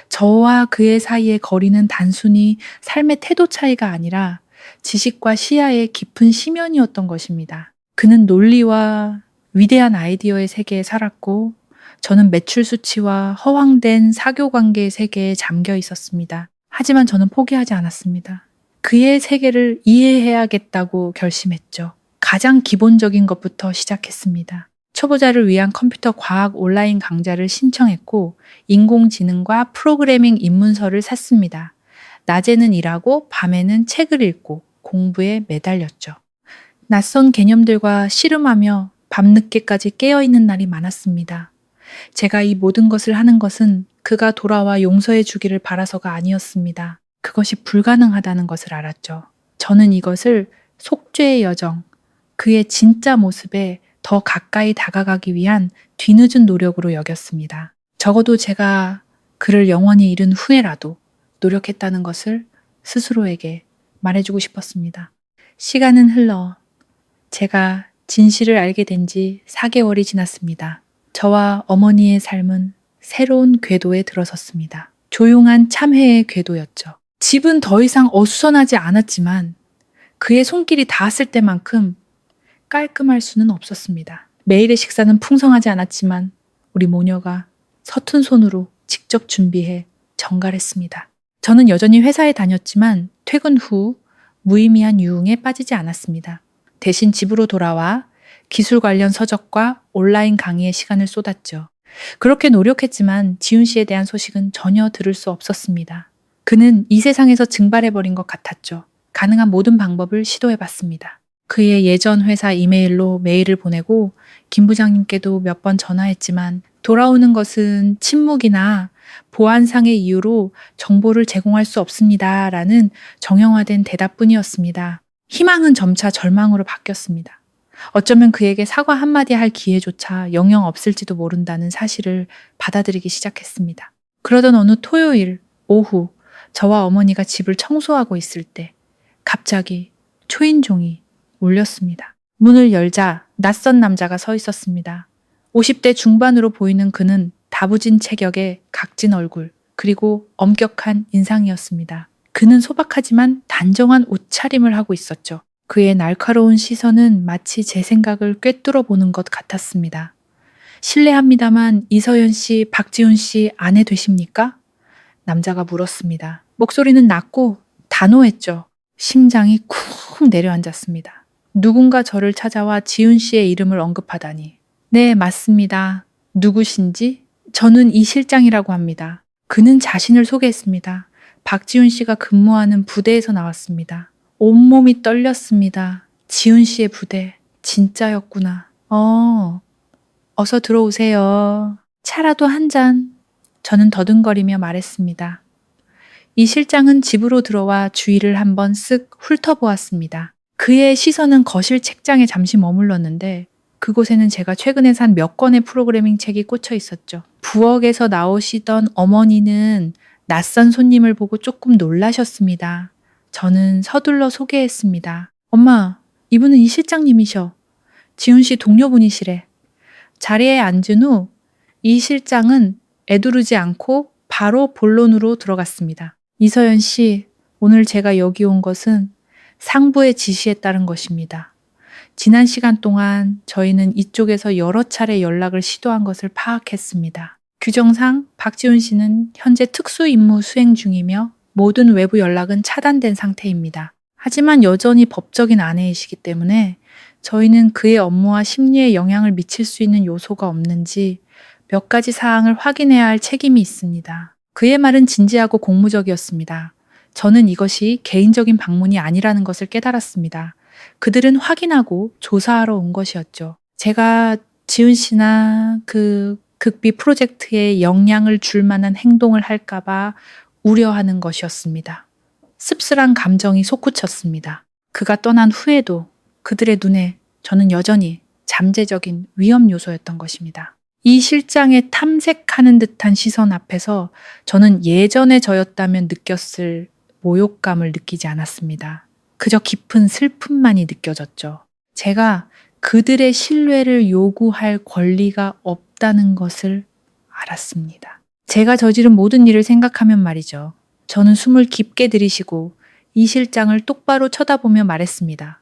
저와 그의 사이의 거리는 단순히 삶의 태도 차이가 아니라 지식과 시야의 깊은 심연이었던 것입니다. 그는 논리와 위대한 아이디어의 세계에 살았고 저는 매출 수치와 허황된 사교관계의 세계에 잠겨 있었습니다. 하지만 저는 포기하지 않았습니다. 그의 세계를 이해해야겠다고 결심했죠. 가장 기본적인 것부터 시작했습니다. 초보자를 위한 컴퓨터 과학 온라인 강좌를 신청했고 인공지능과 프로그래밍 입문서를 샀습니다. 낮에는 일하고 밤에는 책을 읽고 공부에 매달렸죠. 낯선 개념들과 씨름하며 밤늦게까지 깨어있는 날이 많았습니다. 제가 이 모든 것을 하는 것은 그가 돌아와 용서해 주기를 바라서가 아니었습니다. 그것이 불가능하다는 것을 알았죠. 저는 이것을 속죄의 여정, 그의 진짜 모습에 더 가까이 다가가기 위한 뒤늦은 노력으로 여겼습니다. 적어도 제가 그를 영원히 잃은 후에라도 노력했다는 것을 스스로에게 말해주고 싶었습니다. 시간은 흘러 제가 진실을 알게 된 지 4개월이 지났습니다. 저와 어머니의 삶은 새로운 궤도에 들어섰습니다. 조용한 참회의 궤도였죠. 집은 더 이상 어수선하지 않았지만 그의 손길이 닿았을 때만큼 깔끔할 수는 없었습니다. 매일의 식사는 풍성하지 않았지만 우리 모녀가 서툰 손으로 직접 준비해 정갈했습니다. 저는 여전히 회사에 다녔지만 퇴근 후 무의미한 유흥에 빠지지 않았습니다. 대신 집으로 돌아와 기술 관련 서적과 온라인 강의에 시간을 쏟았죠. 그렇게 노력했지만 지훈 씨에 대한 소식은 전혀 들을 수 없었습니다. 그는 이 세상에서 증발해버린 것 같았죠. 가능한 모든 방법을 시도해봤습니다. 그의 예전 회사 이메일로 메일을 보내고 김 부장님께도 몇 번 전화했지만 돌아오는 것은 침묵이나 보안상의 이유로 정보를 제공할 수 없습니다. 라는 정형화된 대답뿐이었습니다. 희망은 점차 절망으로 바뀌었습니다. 어쩌면 그에게 사과 한마디 할 기회조차 영영 없을지도 모른다는 사실을 받아들이기 시작했습니다. 그러던 어느 토요일 오후 저와 어머니가 집을 청소하고 있을 때 갑자기 초인종이 울렸습니다. 문을 열자 낯선 남자가 서 있었습니다. 50대 중반으로 보이는 그는 다부진 체격에 각진 얼굴 그리고 엄격한 인상이었습니다. 그는 소박하지만 단정한 옷차림을 하고 있었죠. 그의 날카로운 시선은 마치 제 생각을 꿰뚫어 보는 것 같았습니다. 실례합니다만 이서연 씨, 박지훈 씨 아내 되십니까? 남자가 물었습니다. 목소리는 낮고 단호했죠. 심장이 쿵 내려앉았습니다. 누군가 저를 찾아와 지훈 씨의 이름을 언급하다니. 네, 맞습니다. 누구신지? 저는 이 실장이라고 합니다. 그는 자신을 소개했습니다. 박지훈 씨가 근무하는 부대에서 나왔습니다. 온몸이 떨렸습니다. 지훈 씨의 부대, 진짜였구나. 어서 들어오세요. 차라도 한 잔. 저는 더듬거리며 말했습니다. 이 실장은 집으로 들어와 주위를 한번 쓱 훑어보았습니다. 그의 시선은 거실 책장에 잠시 머물렀는데 그곳에는 제가 최근에 산 몇 권의 프로그래밍 책이 꽂혀 있었죠. 부엌에서 나오시던 어머니는 낯선 손님을 보고 조금 놀라셨습니다. 저는 서둘러 소개했습니다. 엄마, 이분은 이 실장님이셔. 지훈 씨 동료분이시래. 자리에 앉은 후 이 실장은 애두르지 않고 바로 본론으로 들어갔습니다. 이서연 씨, 오늘 제가 여기 온 것은 상부의 지시에 따른 것입니다. 지난 시간 동안 저희는 이쪽에서 여러 차례 연락을 시도한 것을 파악했습니다. 규정상 박지훈 씨는 현재 특수 임무 수행 중이며 모든 외부 연락은 차단된 상태입니다. 하지만 여전히 법적인 아내이시기 때문에 저희는 그의 업무와 심리에 영향을 미칠 수 있는 요소가 없는지 몇 가지 사항을 확인해야 할 책임이 있습니다. 그의 말은 진지하고 공무적이었습니다. 저는 이것이 개인적인 방문이 아니라는 것을 깨달았습니다. 그들은 확인하고 조사하러 온 것이었죠. 제가 지훈 씨나 그 극비 프로젝트에 영향을 줄 만한 행동을 할까봐 우려하는 것이었습니다. 씁쓸한 감정이 솟구쳤습니다. 그가 떠난 후에도 그들의 눈에 저는 여전히 잠재적인 위험 요소였던 것입니다. 이 실장의 탐색하는 듯한 시선 앞에서 저는 예전의 저였다면 느꼈을 모욕감을 느끼지 않았습니다. 그저 깊은 슬픔만이 느껴졌죠. 제가 그들의 신뢰를 요구할 권리가 없다는 것을 알았습니다. 제가 저지른 모든 일을 생각하면 말이죠. 저는 숨을 깊게 들이쉬고 이 실장을 똑바로 쳐다보며 말했습니다.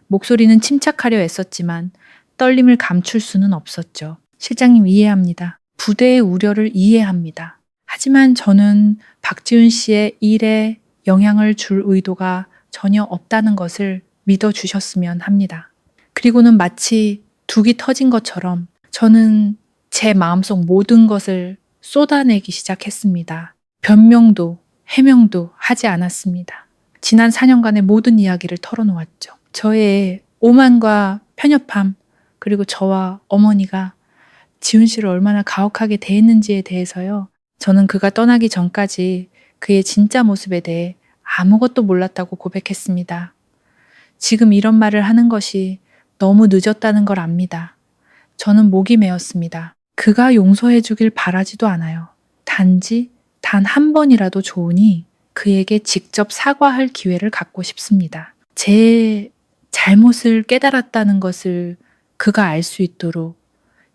목소리는 침착하려 애썼지만 떨림을 감출 수는 없었죠. 실장님 이해합니다. 부대의 우려를 이해합니다. 하지만 저는 박지훈 씨의 일에 영향을 줄 의도가 전혀 없다는 것을 믿어주셨으면 합니다. 그리고는 마치 둑이 터진 것처럼 저는 제 마음속 모든 것을 쏟아내기 시작했습니다. 변명도 해명도 하지 않았습니다. 지난 4년간의 모든 이야기를 털어놓았죠. 저의 오만과 편협함, 그리고 저와 어머니가 지훈 씨를 얼마나 가혹하게 대했는지에 대해서요. 저는 그가 떠나기 전까지 그의 진짜 모습에 대해 아무것도 몰랐다고 고백했습니다. 지금 이런 말을 하는 것이 너무 늦었다는 걸 압니다. 저는 목이 메었습니다. 그가 용서해 주길 바라지도 않아요. 단지 단 한 번이라도 좋으니 그에게 직접 사과할 기회를 갖고 싶습니다. 제 잘못을 깨달았다는 것을 그가 알 수 있도록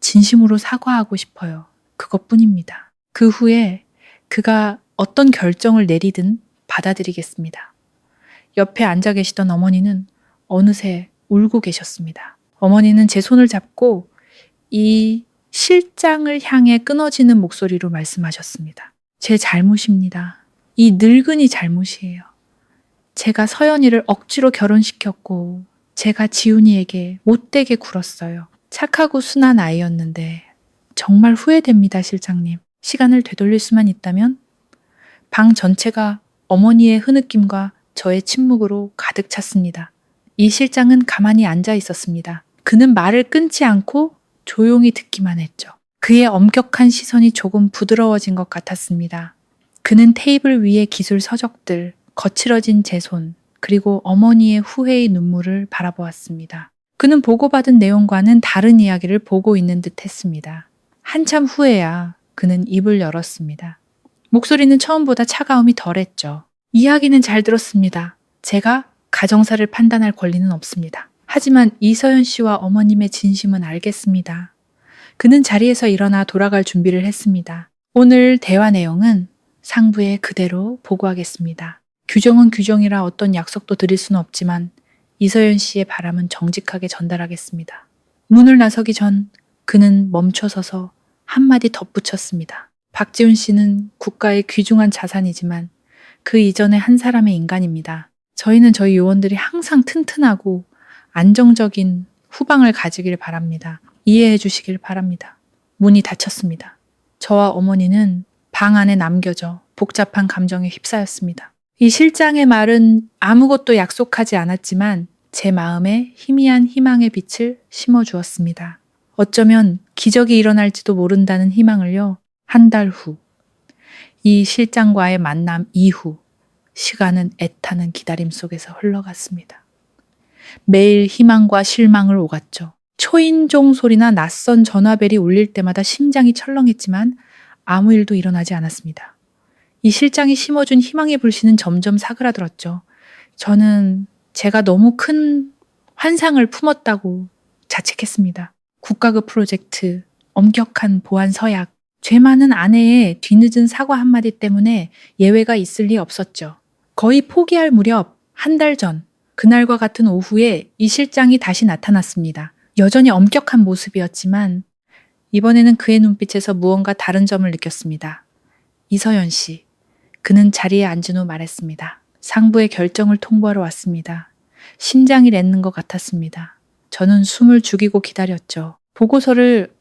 진심으로 사과하고 싶어요. 그것뿐입니다. 그 후에 그가 어떤 결정을 내리든 받아들이겠습니다. 옆에 앉아 계시던 어머니는 어느새 울고 계셨습니다. 어머니는 제 손을 잡고 이 실장을 향해 끊어지는 목소리로 말씀하셨습니다. 제 잘못입니다. 이 늙은이 잘못이에요. 제가 서연이를 억지로 결혼시켰고 제가 지훈이에게 못되게 굴었어요. 착하고 순한 아이였는데 정말 후회됩니다, 실장님. 시간을 되돌릴 수만 있다면 방 전체가 어머니의 흐느낌과 저의 침묵으로 가득 찼습니다. 이 실장은 가만히 앉아 있었습니다. 그는 말을 끊지 않고 조용히 듣기만 했죠. 그의 엄격한 시선이 조금 부드러워진 것 같았습니다. 그는 테이블 위의 기술 서적들, 거칠어진 제 손, 그리고 어머니의 후회의 눈물을 바라보았습니다. 그는 보고받은 내용과는 다른 이야기를 보고 있는 듯 했습니다. 한참 후에야 그는 입을 열었습니다. 목소리는 처음보다 차가움이 덜했죠. 이야기는 잘 들었습니다. 제가 가정사를 판단할 권리는 없습니다. 하지만 이서연 씨와 어머님의 진심은 알겠습니다. 그는 자리에서 일어나 돌아갈 준비를 했습니다. 오늘 대화 내용은 상부에 그대로 보고하겠습니다. 규정은 규정이라 어떤 약속도 드릴 수는 없지만 이서연 씨의 바람은 정직하게 전달하겠습니다. 문을 나서기 전 그는 멈춰서서 한마디 덧붙였습니다. 박지훈 씨는 국가의 귀중한 자산이지만 그 이전에 한 사람의 인간입니다. 저희는 저희 요원들이 항상 튼튼하고 안정적인 후방을 가지길 바랍니다. 이해해 주시길 바랍니다. 문이 닫혔습니다. 저와 어머니는 방 안에 남겨져 복잡한 감정에 휩싸였습니다. 이 실장의 말은 아무것도 약속하지 않았지만 제 마음에 희미한 희망의 빛을 심어주었습니다. 어쩌면 기적이 일어날지도 모른다는 희망을요. 한 달 후, 이 실장과의 만남 이후 시간은 애타는 기다림 속에서 흘러갔습니다. 매일 희망과 실망을 오갔죠. 초인종 소리나 낯선 전화벨이 울릴 때마다 심장이 철렁했지만 아무 일도 일어나지 않았습니다. 이 실장이 심어준 희망의 불씨는 점점 사그라들었죠. 저는 제가 너무 큰 환상을 품었다고 자책했습니다. 국가급 프로젝트, 엄격한 보안 서약, 죄 많은 아내의 뒤늦은 사과 한마디 때문에 예외가 있을 리 없었죠. 거의 포기할 무렵 한 달 전, 그날과 같은 오후에 이 실장이 다시 나타났습니다. 여전히 엄격한 모습이었지만 이번에는 그의 눈빛에서 무언가 다른 점을 느꼈습니다. 이서연 씨, 그는 자리에 앉은 후 말했습니다. 상부의 결정을 통보하러 왔습니다. 심장이 멎는 것 같았습니다. 저는 숨을 죽이고 기다렸죠. 보고서를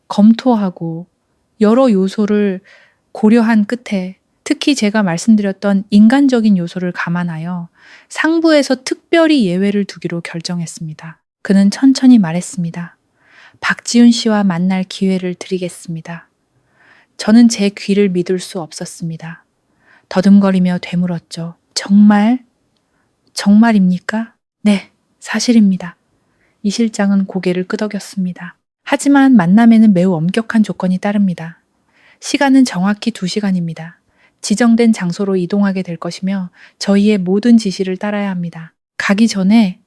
검토하고 여러 요소를 고려한 끝에 특히 제가 말씀드렸던 인간적인 요소를 감안하여 상부에서 특별히 예외를 두기로 결정했습니다. 그는 천천히 말했습니다. 박지훈 씨와 만날 기회를 드리겠습니다. 저는 제 귀를 믿을 수 없었습니다. 더듬거리며 되물었죠. 정말? 정말입니까? 네, 사실입니다. 이 실장은 고개를 끄덕였습니다. 하지만 만남에는 매우 엄격한 조건이 따릅니다. 시간은 정확히 2시간입니다. 지정된 장소로 이동하게 될 것이며 저희의 모든 지시를 따라야 합니다. 가기 전에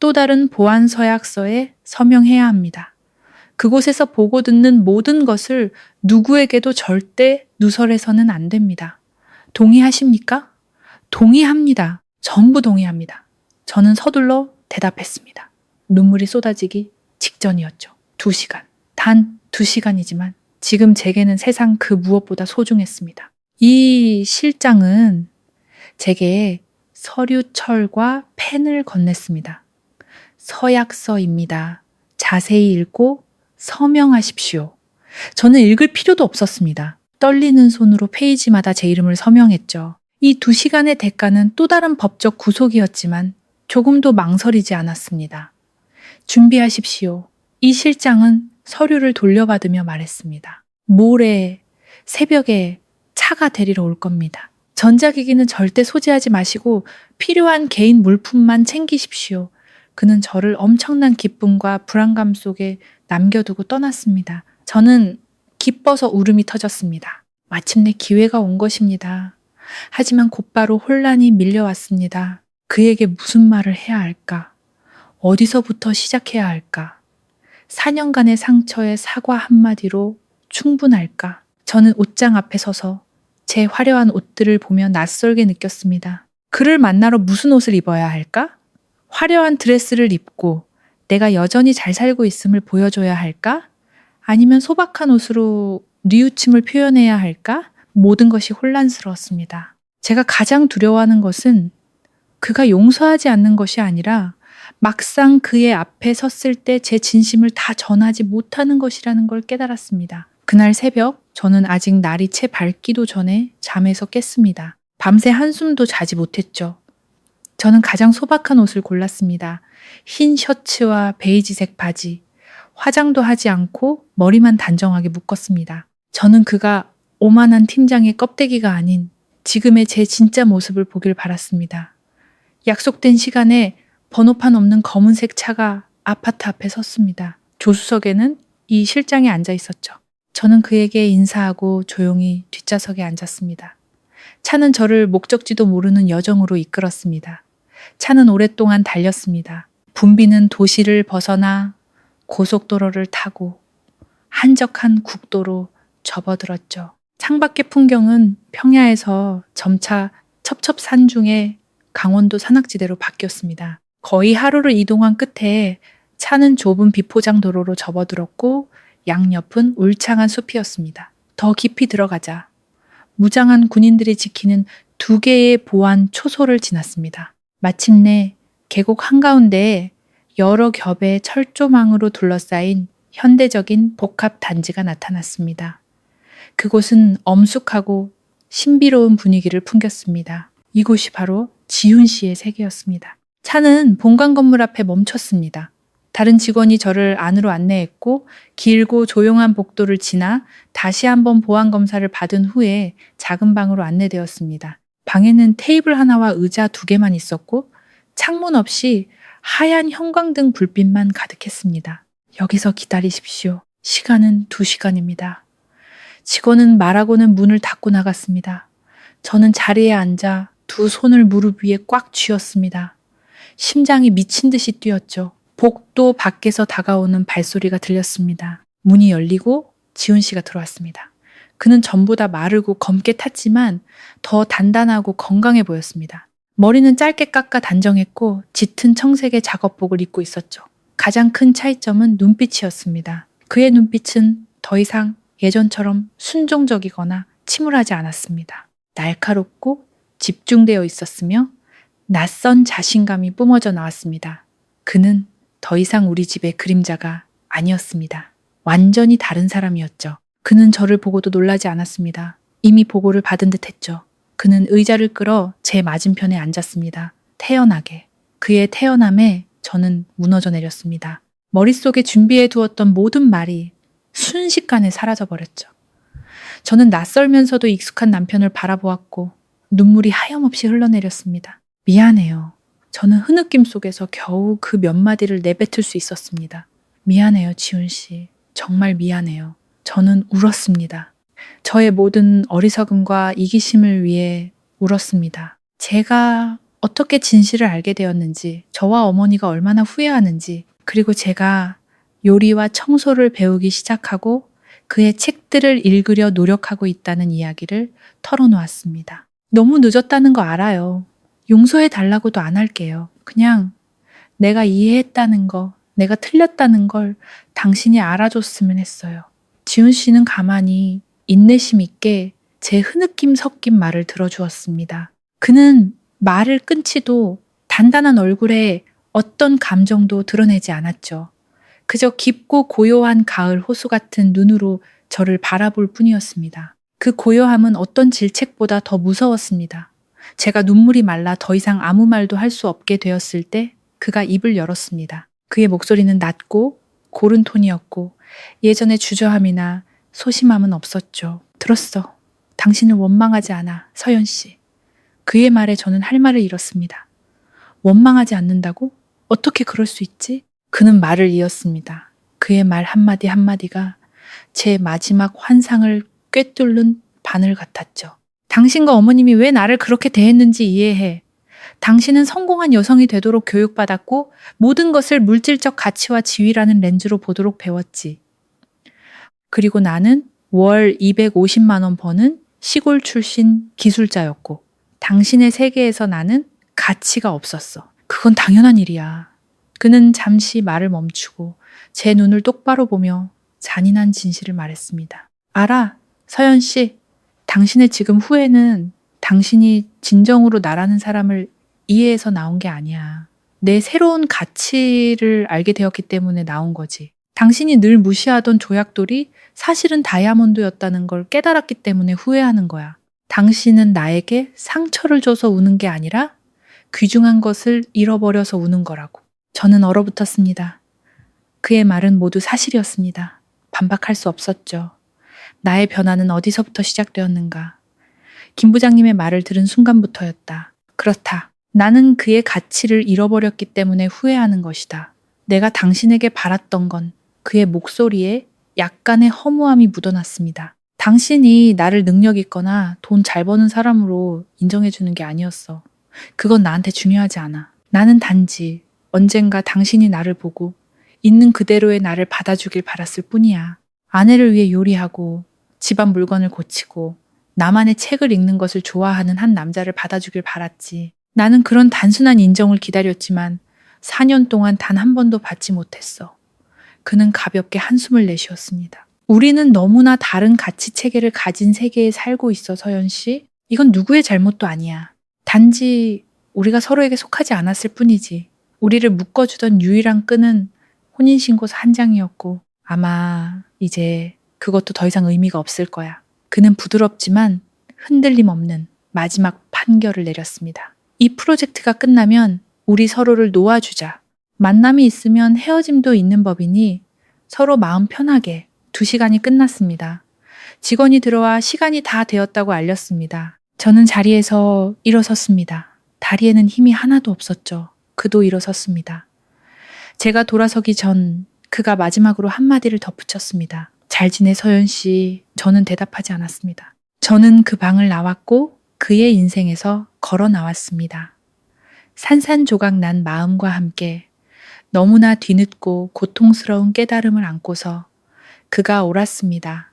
또 다른 보안 서약서에 서명해야 합니다. 그곳에서 보고 듣는 모든 것을 누구에게도 절대 누설해서는 안 됩니다. 동의하십니까? 동의합니다. 전부 동의합니다. 저는 서둘러 대답했습니다. 눈물이 쏟아지기 직전이었죠. 2시간. 단 2시간이지만 지금 제게는 세상 그 무엇보다 소중했습니다. 이 실장은 제게 서류철과 펜을 건넸습니다. 서약서입니다. 자세히 읽고 서명하십시오. 저는 읽을 필요도 없었습니다. 떨리는 손으로 페이지마다 제 이름을 서명했죠. 이 2시간의 대가는 또 다른 법적 구속이었지만 조금도 망설이지 않았습니다. 준비하십시오. 이 실장은 서류를 돌려받으며 말했습니다. 모레 새벽에 차가 데리러 올 겁니다. 전자기기는 절대 소지하지 마시고 필요한 개인 물품만 챙기십시오. 그는 저를 엄청난 기쁨과 불안감 속에 남겨두고 떠났습니다. 저는 기뻐서 울음이 터졌습니다. 마침내 기회가 온 것입니다. 하지만 곧바로 혼란이 밀려왔습니다. 그에게 무슨 말을 해야 할까? 어디서부터 시작해야 할까? 4년간의 상처에 사과 한마디로 충분할까? 저는 옷장 앞에 서서 제 화려한 옷들을 보며 낯설게 느꼈습니다. 그를 만나러 무슨 옷을 입어야 할까? 화려한 드레스를 입고 내가 여전히 잘 살고 있음을 보여줘야 할까? 아니면 소박한 옷으로 뉘우침을 표현해야 할까? 모든 것이 혼란스러웠습니다. 제가 가장 두려워하는 것은 그가 용서하지 않는 것이 아니라 막상 그의 앞에 섰을 때 제 진심을 다 전하지 못하는 것이라는 걸 깨달았습니다. 그날 새벽 저는 아직 날이 채 밝기도 전에 잠에서 깼습니다. 밤새 한숨도 자지 못했죠. 저는 가장 소박한 옷을 골랐습니다. 흰 셔츠와 베이지색 바지, 화장도 하지 않고 머리만 단정하게 묶었습니다. 저는 그가 오만한 팀장의 껍데기가 아닌 지금의 제 진짜 모습을 보길 바랐습니다. 약속된 시간에 번호판 없는 검은색 차가 아파트 앞에 섰습니다. 조수석에는 이 실장이 앉아 있었죠. 저는 그에게 인사하고 조용히 뒷좌석에 앉았습니다. 차는 저를 목적지도 모르는 여정으로 이끌었습니다. 차는 오랫동안 달렸습니다. 붐비는 도시를 벗어나 고속도로를 타고 한적한 국도로 접어들었죠. 창밖의 풍경은 평야에서 점차 첩첩산 중에 강원도 산악지대로 바뀌었습니다. 거의 하루를 이동한 끝에 차는 좁은 비포장 도로로 접어들었고 양옆은 울창한 숲이었습니다. 더 깊이 들어가자 무장한 군인들이 지키는 2개의 보안 초소를 지났습니다. 마침내 계곡 한가운데에 여러 겹의 철조망으로 둘러싸인 현대적인 복합 단지가 나타났습니다. 그곳은 엄숙하고 신비로운 분위기를 풍겼습니다. 이곳이 바로 지훈 씨의 세계였습니다. 차는 본관 건물 앞에 멈췄습니다. 다른 직원이 저를 안으로 안내했고 길고 조용한 복도를 지나 다시 한번 보안 검사를 받은 후에 작은 방으로 안내되었습니다. 방에는 테이블 하나와 의자 2개만 있었고 창문 없이 하얀 형광등 불빛만 가득했습니다. 여기서 기다리십시오. 시간은 2시간입니다. 직원은 말하고는 문을 닫고 나갔습니다. 저는 자리에 앉아 2 손을 무릎 위에 꽉 쥐었습니다. 심장이 미친 듯이 뛰었죠. 복도 밖에서 다가오는 발소리가 들렸습니다. 문이 열리고 지훈 씨가 들어왔습니다. 그는 전보다 마르고 검게 탔지만 더 단단하고 건강해 보였습니다. 머리는 짧게 깎아 단정했고 짙은 청색의 작업복을 입고 있었죠. 가장 큰 차이점은 눈빛이었습니다. 그의 눈빛은 더 이상 예전처럼 순종적이거나 침울하지 않았습니다. 날카롭고 집중되어 있었으며 낯선 자신감이 뿜어져 나왔습니다. 그는 더 이상 우리 집의 그림자가 아니었습니다. 완전히 다른 사람이었죠. 그는 저를 보고도 놀라지 않았습니다. 이미 보고를 받은 듯 했죠. 그는 의자를 끌어 제 맞은편에 앉았습니다. 태연하게. 그의 태연함에 저는 무너져 내렸습니다. 머릿속에 준비해 두었던 모든 말이 순식간에 사라져버렸죠. 저는 낯설면서도 익숙한 남편을 바라보았고 눈물이 하염없이 흘러내렸습니다. 미안해요. 저는 흐느낌 속에서 겨우 그 몇 마디를 내뱉을 수 있었습니다. 미안해요, 지훈 씨. 정말 미안해요. 저는 울었습니다. 저의 모든 어리석음과 이기심을 위해 울었습니다. 제가 어떻게 진실을 알게 되었는지, 저와 어머니가 얼마나 후회하는지, 그리고 제가 요리와 청소를 배우기 시작하고 그의 책들을 읽으려 노력하고 있다는 이야기를 털어놓았습니다. 너무 늦었다는 거 알아요. 용서해 달라고도 안 할게요. 그냥 내가 이해했다는 거, 내가 틀렸다는 걸 당신이 알아줬으면 했어요. 지훈 씨는 가만히 인내심 있게 제 흐느낌 섞인 말을 들어주었습니다. 그는 말을 끊지도 단단한 얼굴에 어떤 감정도 드러내지 않았죠. 그저 깊고 고요한 가을 호수 같은 눈으로 저를 바라볼 뿐이었습니다. 그 고요함은 어떤 질책보다 더 무서웠습니다. 제가 눈물이 말라 더 이상 아무 말도 할 수 없게 되었을 때 그가 입을 열었습니다. 그의 목소리는 낮고 고른 톤이었고 예전의 주저함이나 소심함은 없었죠. 들었어. 당신을 원망하지 않아, 서연 씨. 그의 말에 저는 할 말을 잃었습니다. 원망하지 않는다고? 어떻게 그럴 수 있지? 그는 말을 이었습니다. 그의 말 한마디 한마디가 제 마지막 환상을 꿰뚫는 바늘 같았죠. 당신과 어머님이 왜 나를 그렇게 대했는지 이해해. 당신은 성공한 여성이 되도록 교육받았고 모든 것을 물질적 가치와 지위라는 렌즈로 보도록 배웠지. 그리고 나는 월 250만 원 버는 시골 출신 기술자였고 당신의 세계에서 나는 가치가 없었어. 그건 당연한 일이야. 그는 잠시 말을 멈추고 제 눈을 똑바로 보며 잔인한 진실을 말했습니다. 알아, 서연 씨. 당신의 지금 후회는 당신이 진정으로 나라는 사람을 이해해서 나온 게 아니야. 내 새로운 가치를 알게 되었기 때문에 나온 거지. 당신이 늘 무시하던 조약돌이 사실은 다이아몬드였다는 걸 깨달았기 때문에 후회하는 거야. 당신은 나에게 상처를 줘서 우는 게 아니라 귀중한 것을 잃어버려서 우는 거라고. 저는 얼어붙었습니다. 그의 말은 모두 사실이었습니다. 반박할 수 없었죠. 나의 변화는 어디서부터 시작되었는가. 김 부장님의 말을 들은 순간부터였다. 그렇다. 나는 그의 가치를 잃어버렸기 때문에 후회하는 것이다. 내가 당신에게 바랐던 건 그의 목소리에 약간의 허무함이 묻어났습니다. 당신이 나를 능력 있거나 돈 잘 버는 사람으로 인정해주는 게 아니었어. 그건 나한테 중요하지 않아. 나는 단지 언젠가 당신이 나를 보고 있는 그대로의 나를 받아주길 바랐을 뿐이야. 아내를 위해 요리하고 집안 물건을 고치고 나만의 책을 읽는 것을 좋아하는 한 남자를 받아주길 바랐지. 나는 그런 단순한 인정을 기다렸지만 4년 동안 단 한 번도 받지 못했어. 그는 가볍게 한숨을 내쉬었습니다. 우리는 너무나 다른 가치 체계를 가진 세계에 살고 있어, 서연 씨. 이건 누구의 잘못도 아니야. 단지 우리가 서로에게 속하지 않았을 뿐이지. 우리를 묶어주던 유일한 끈은 혼인신고서 한 장이었고 아마 이제 그것도 더 이상 의미가 없을 거야. 그는 부드럽지만 흔들림 없는 마지막 판결을 내렸습니다. 이 프로젝트가 끝나면 우리 서로를 놓아주자. 만남이 있으면 헤어짐도 있는 법이니 서로 마음 편하게. 2시간이 끝났습니다. 직원이 들어와 시간이 다 되었다고 알렸습니다. 저는 자리에서 일어섰습니다. 다리에는 힘이 하나도 없었죠. 그도 일어섰습니다. 제가 돌아서기 전 그가 마지막으로 한마디를 덧붙였습니다. 잘 지내 서연 씨. 저는 대답하지 않았습니다. 저는 그 방을 나왔고 그의 인생에서 걸어 나왔습니다. 산산조각 난 마음과 함께 너무나 뒤늦고 고통스러운 깨달음을 안고서 그가 옳았습니다.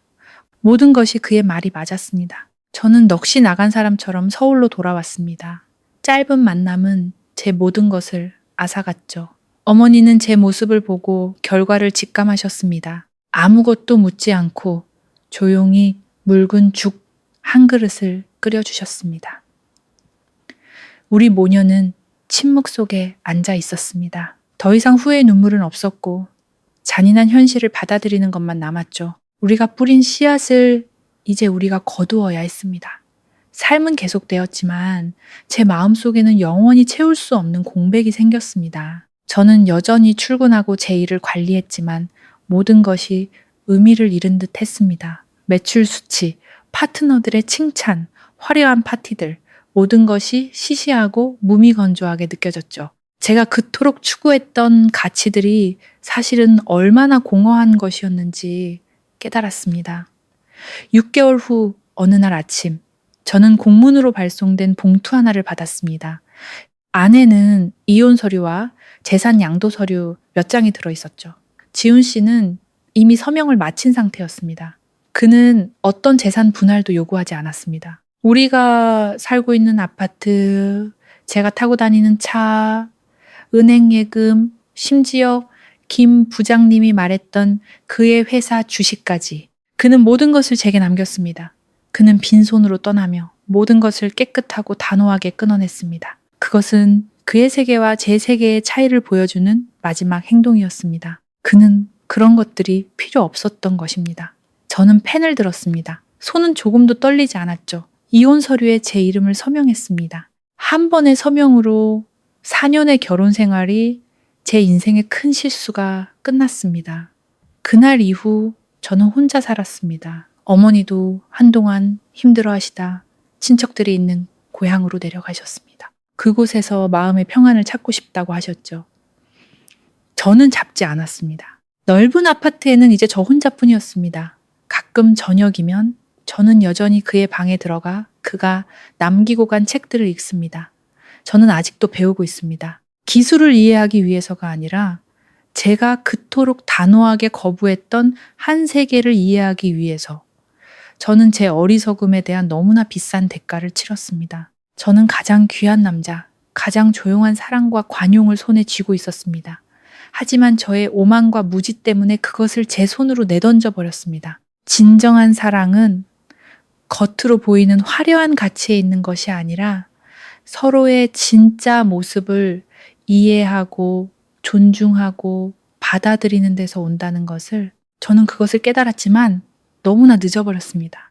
모든 것이 그의 말이 맞았습니다. 저는 넋이 나간 사람처럼 서울로 돌아왔습니다. 짧은 만남은 제 모든 것을 앗아갔죠. 어머니는 제 모습을 보고 결과를 직감하셨습니다. 아무것도 묻지 않고 조용히 묽은 죽 한 그릇을 끓여주셨습니다. 우리 모녀는 침묵 속에 앉아 있었습니다. 더 이상 후회의 눈물은 없었고 잔인한 현실을 받아들이는 것만 남았죠. 우리가 뿌린 씨앗을 이제 우리가 거두어야 했습니다. 삶은 계속되었지만 제 마음속에는 영원히 채울 수 없는 공백이 생겼습니다. 저는 여전히 출근하고 제 일을 관리했지만 모든 것이 의미를 잃은 듯 했습니다. 매출 수치, 파트너들의 칭찬, 화려한 파티들, 모든 것이 시시하고 무미건조하게 느껴졌죠. 제가 그토록 추구했던 가치들이 사실은 얼마나 공허한 것이었는지 깨달았습니다. 6개월 후 어느 날 아침, 저는 공문으로 발송된 봉투 하나를 받았습니다. 안에는 이혼 서류와 재산 양도 서류 몇 장이 들어있었죠. 지훈 씨는 이미 서명을 마친 상태였습니다. 그는 어떤 재산 분할도 요구하지 않았습니다. 우리가 살고 있는 아파트, 제가 타고 다니는 차, 은행 예금, 심지어 김 부장님이 말했던 그의 회사 주식까지 그는 모든 것을 제게 남겼습니다. 그는 빈손으로 떠나며 모든 것을 깨끗하고 단호하게 끊어냈습니다. 그것은 그의 세계와 제 세계의 차이를 보여주는 마지막 행동이었습니다. 그는 그런 것들이 필요 없었던 것입니다. 저는 펜을 들었습니다. 손은 조금도 떨리지 않았죠. 이혼 서류에 제 이름을 서명했습니다. 한 번의 서명으로 4년의 결혼 생활이 제 인생의 큰 실수가 끝났습니다. 그날 이후 저는 혼자 살았습니다. 어머니도 한동안 힘들어 하시다 친척들이 있는 고향으로 내려가셨습니다. 그곳에서 마음의 평안을 찾고 싶다고 하셨죠. 저는 잡지 않았습니다. 넓은 아파트에는 이제 저 혼자뿐이었습니다. 가끔 저녁이면 저는 여전히 그의 방에 들어가 그가 남기고 간 책들을 읽습니다. 저는 아직도 배우고 있습니다. 기술을 이해하기 위해서가 아니라 제가 그토록 단호하게 거부했던 한 세계를 이해하기 위해서 저는 제 어리석음에 대한 너무나 비싼 대가를 치렀습니다. 저는 가장 귀한 남자, 가장 조용한 사랑과 관용을 손에 쥐고 있었습니다. 하지만 저의 오만과 무지 때문에 그것을 제 손으로 내던져 버렸습니다. 진정한 사랑은 겉으로 보이는 화려한 가치에 있는 것이 아니라 서로의 진짜 모습을 이해하고 존중하고 받아들이는 데서 온다는 것을 저는 그것을 깨달았지만 너무나 늦어버렸습니다.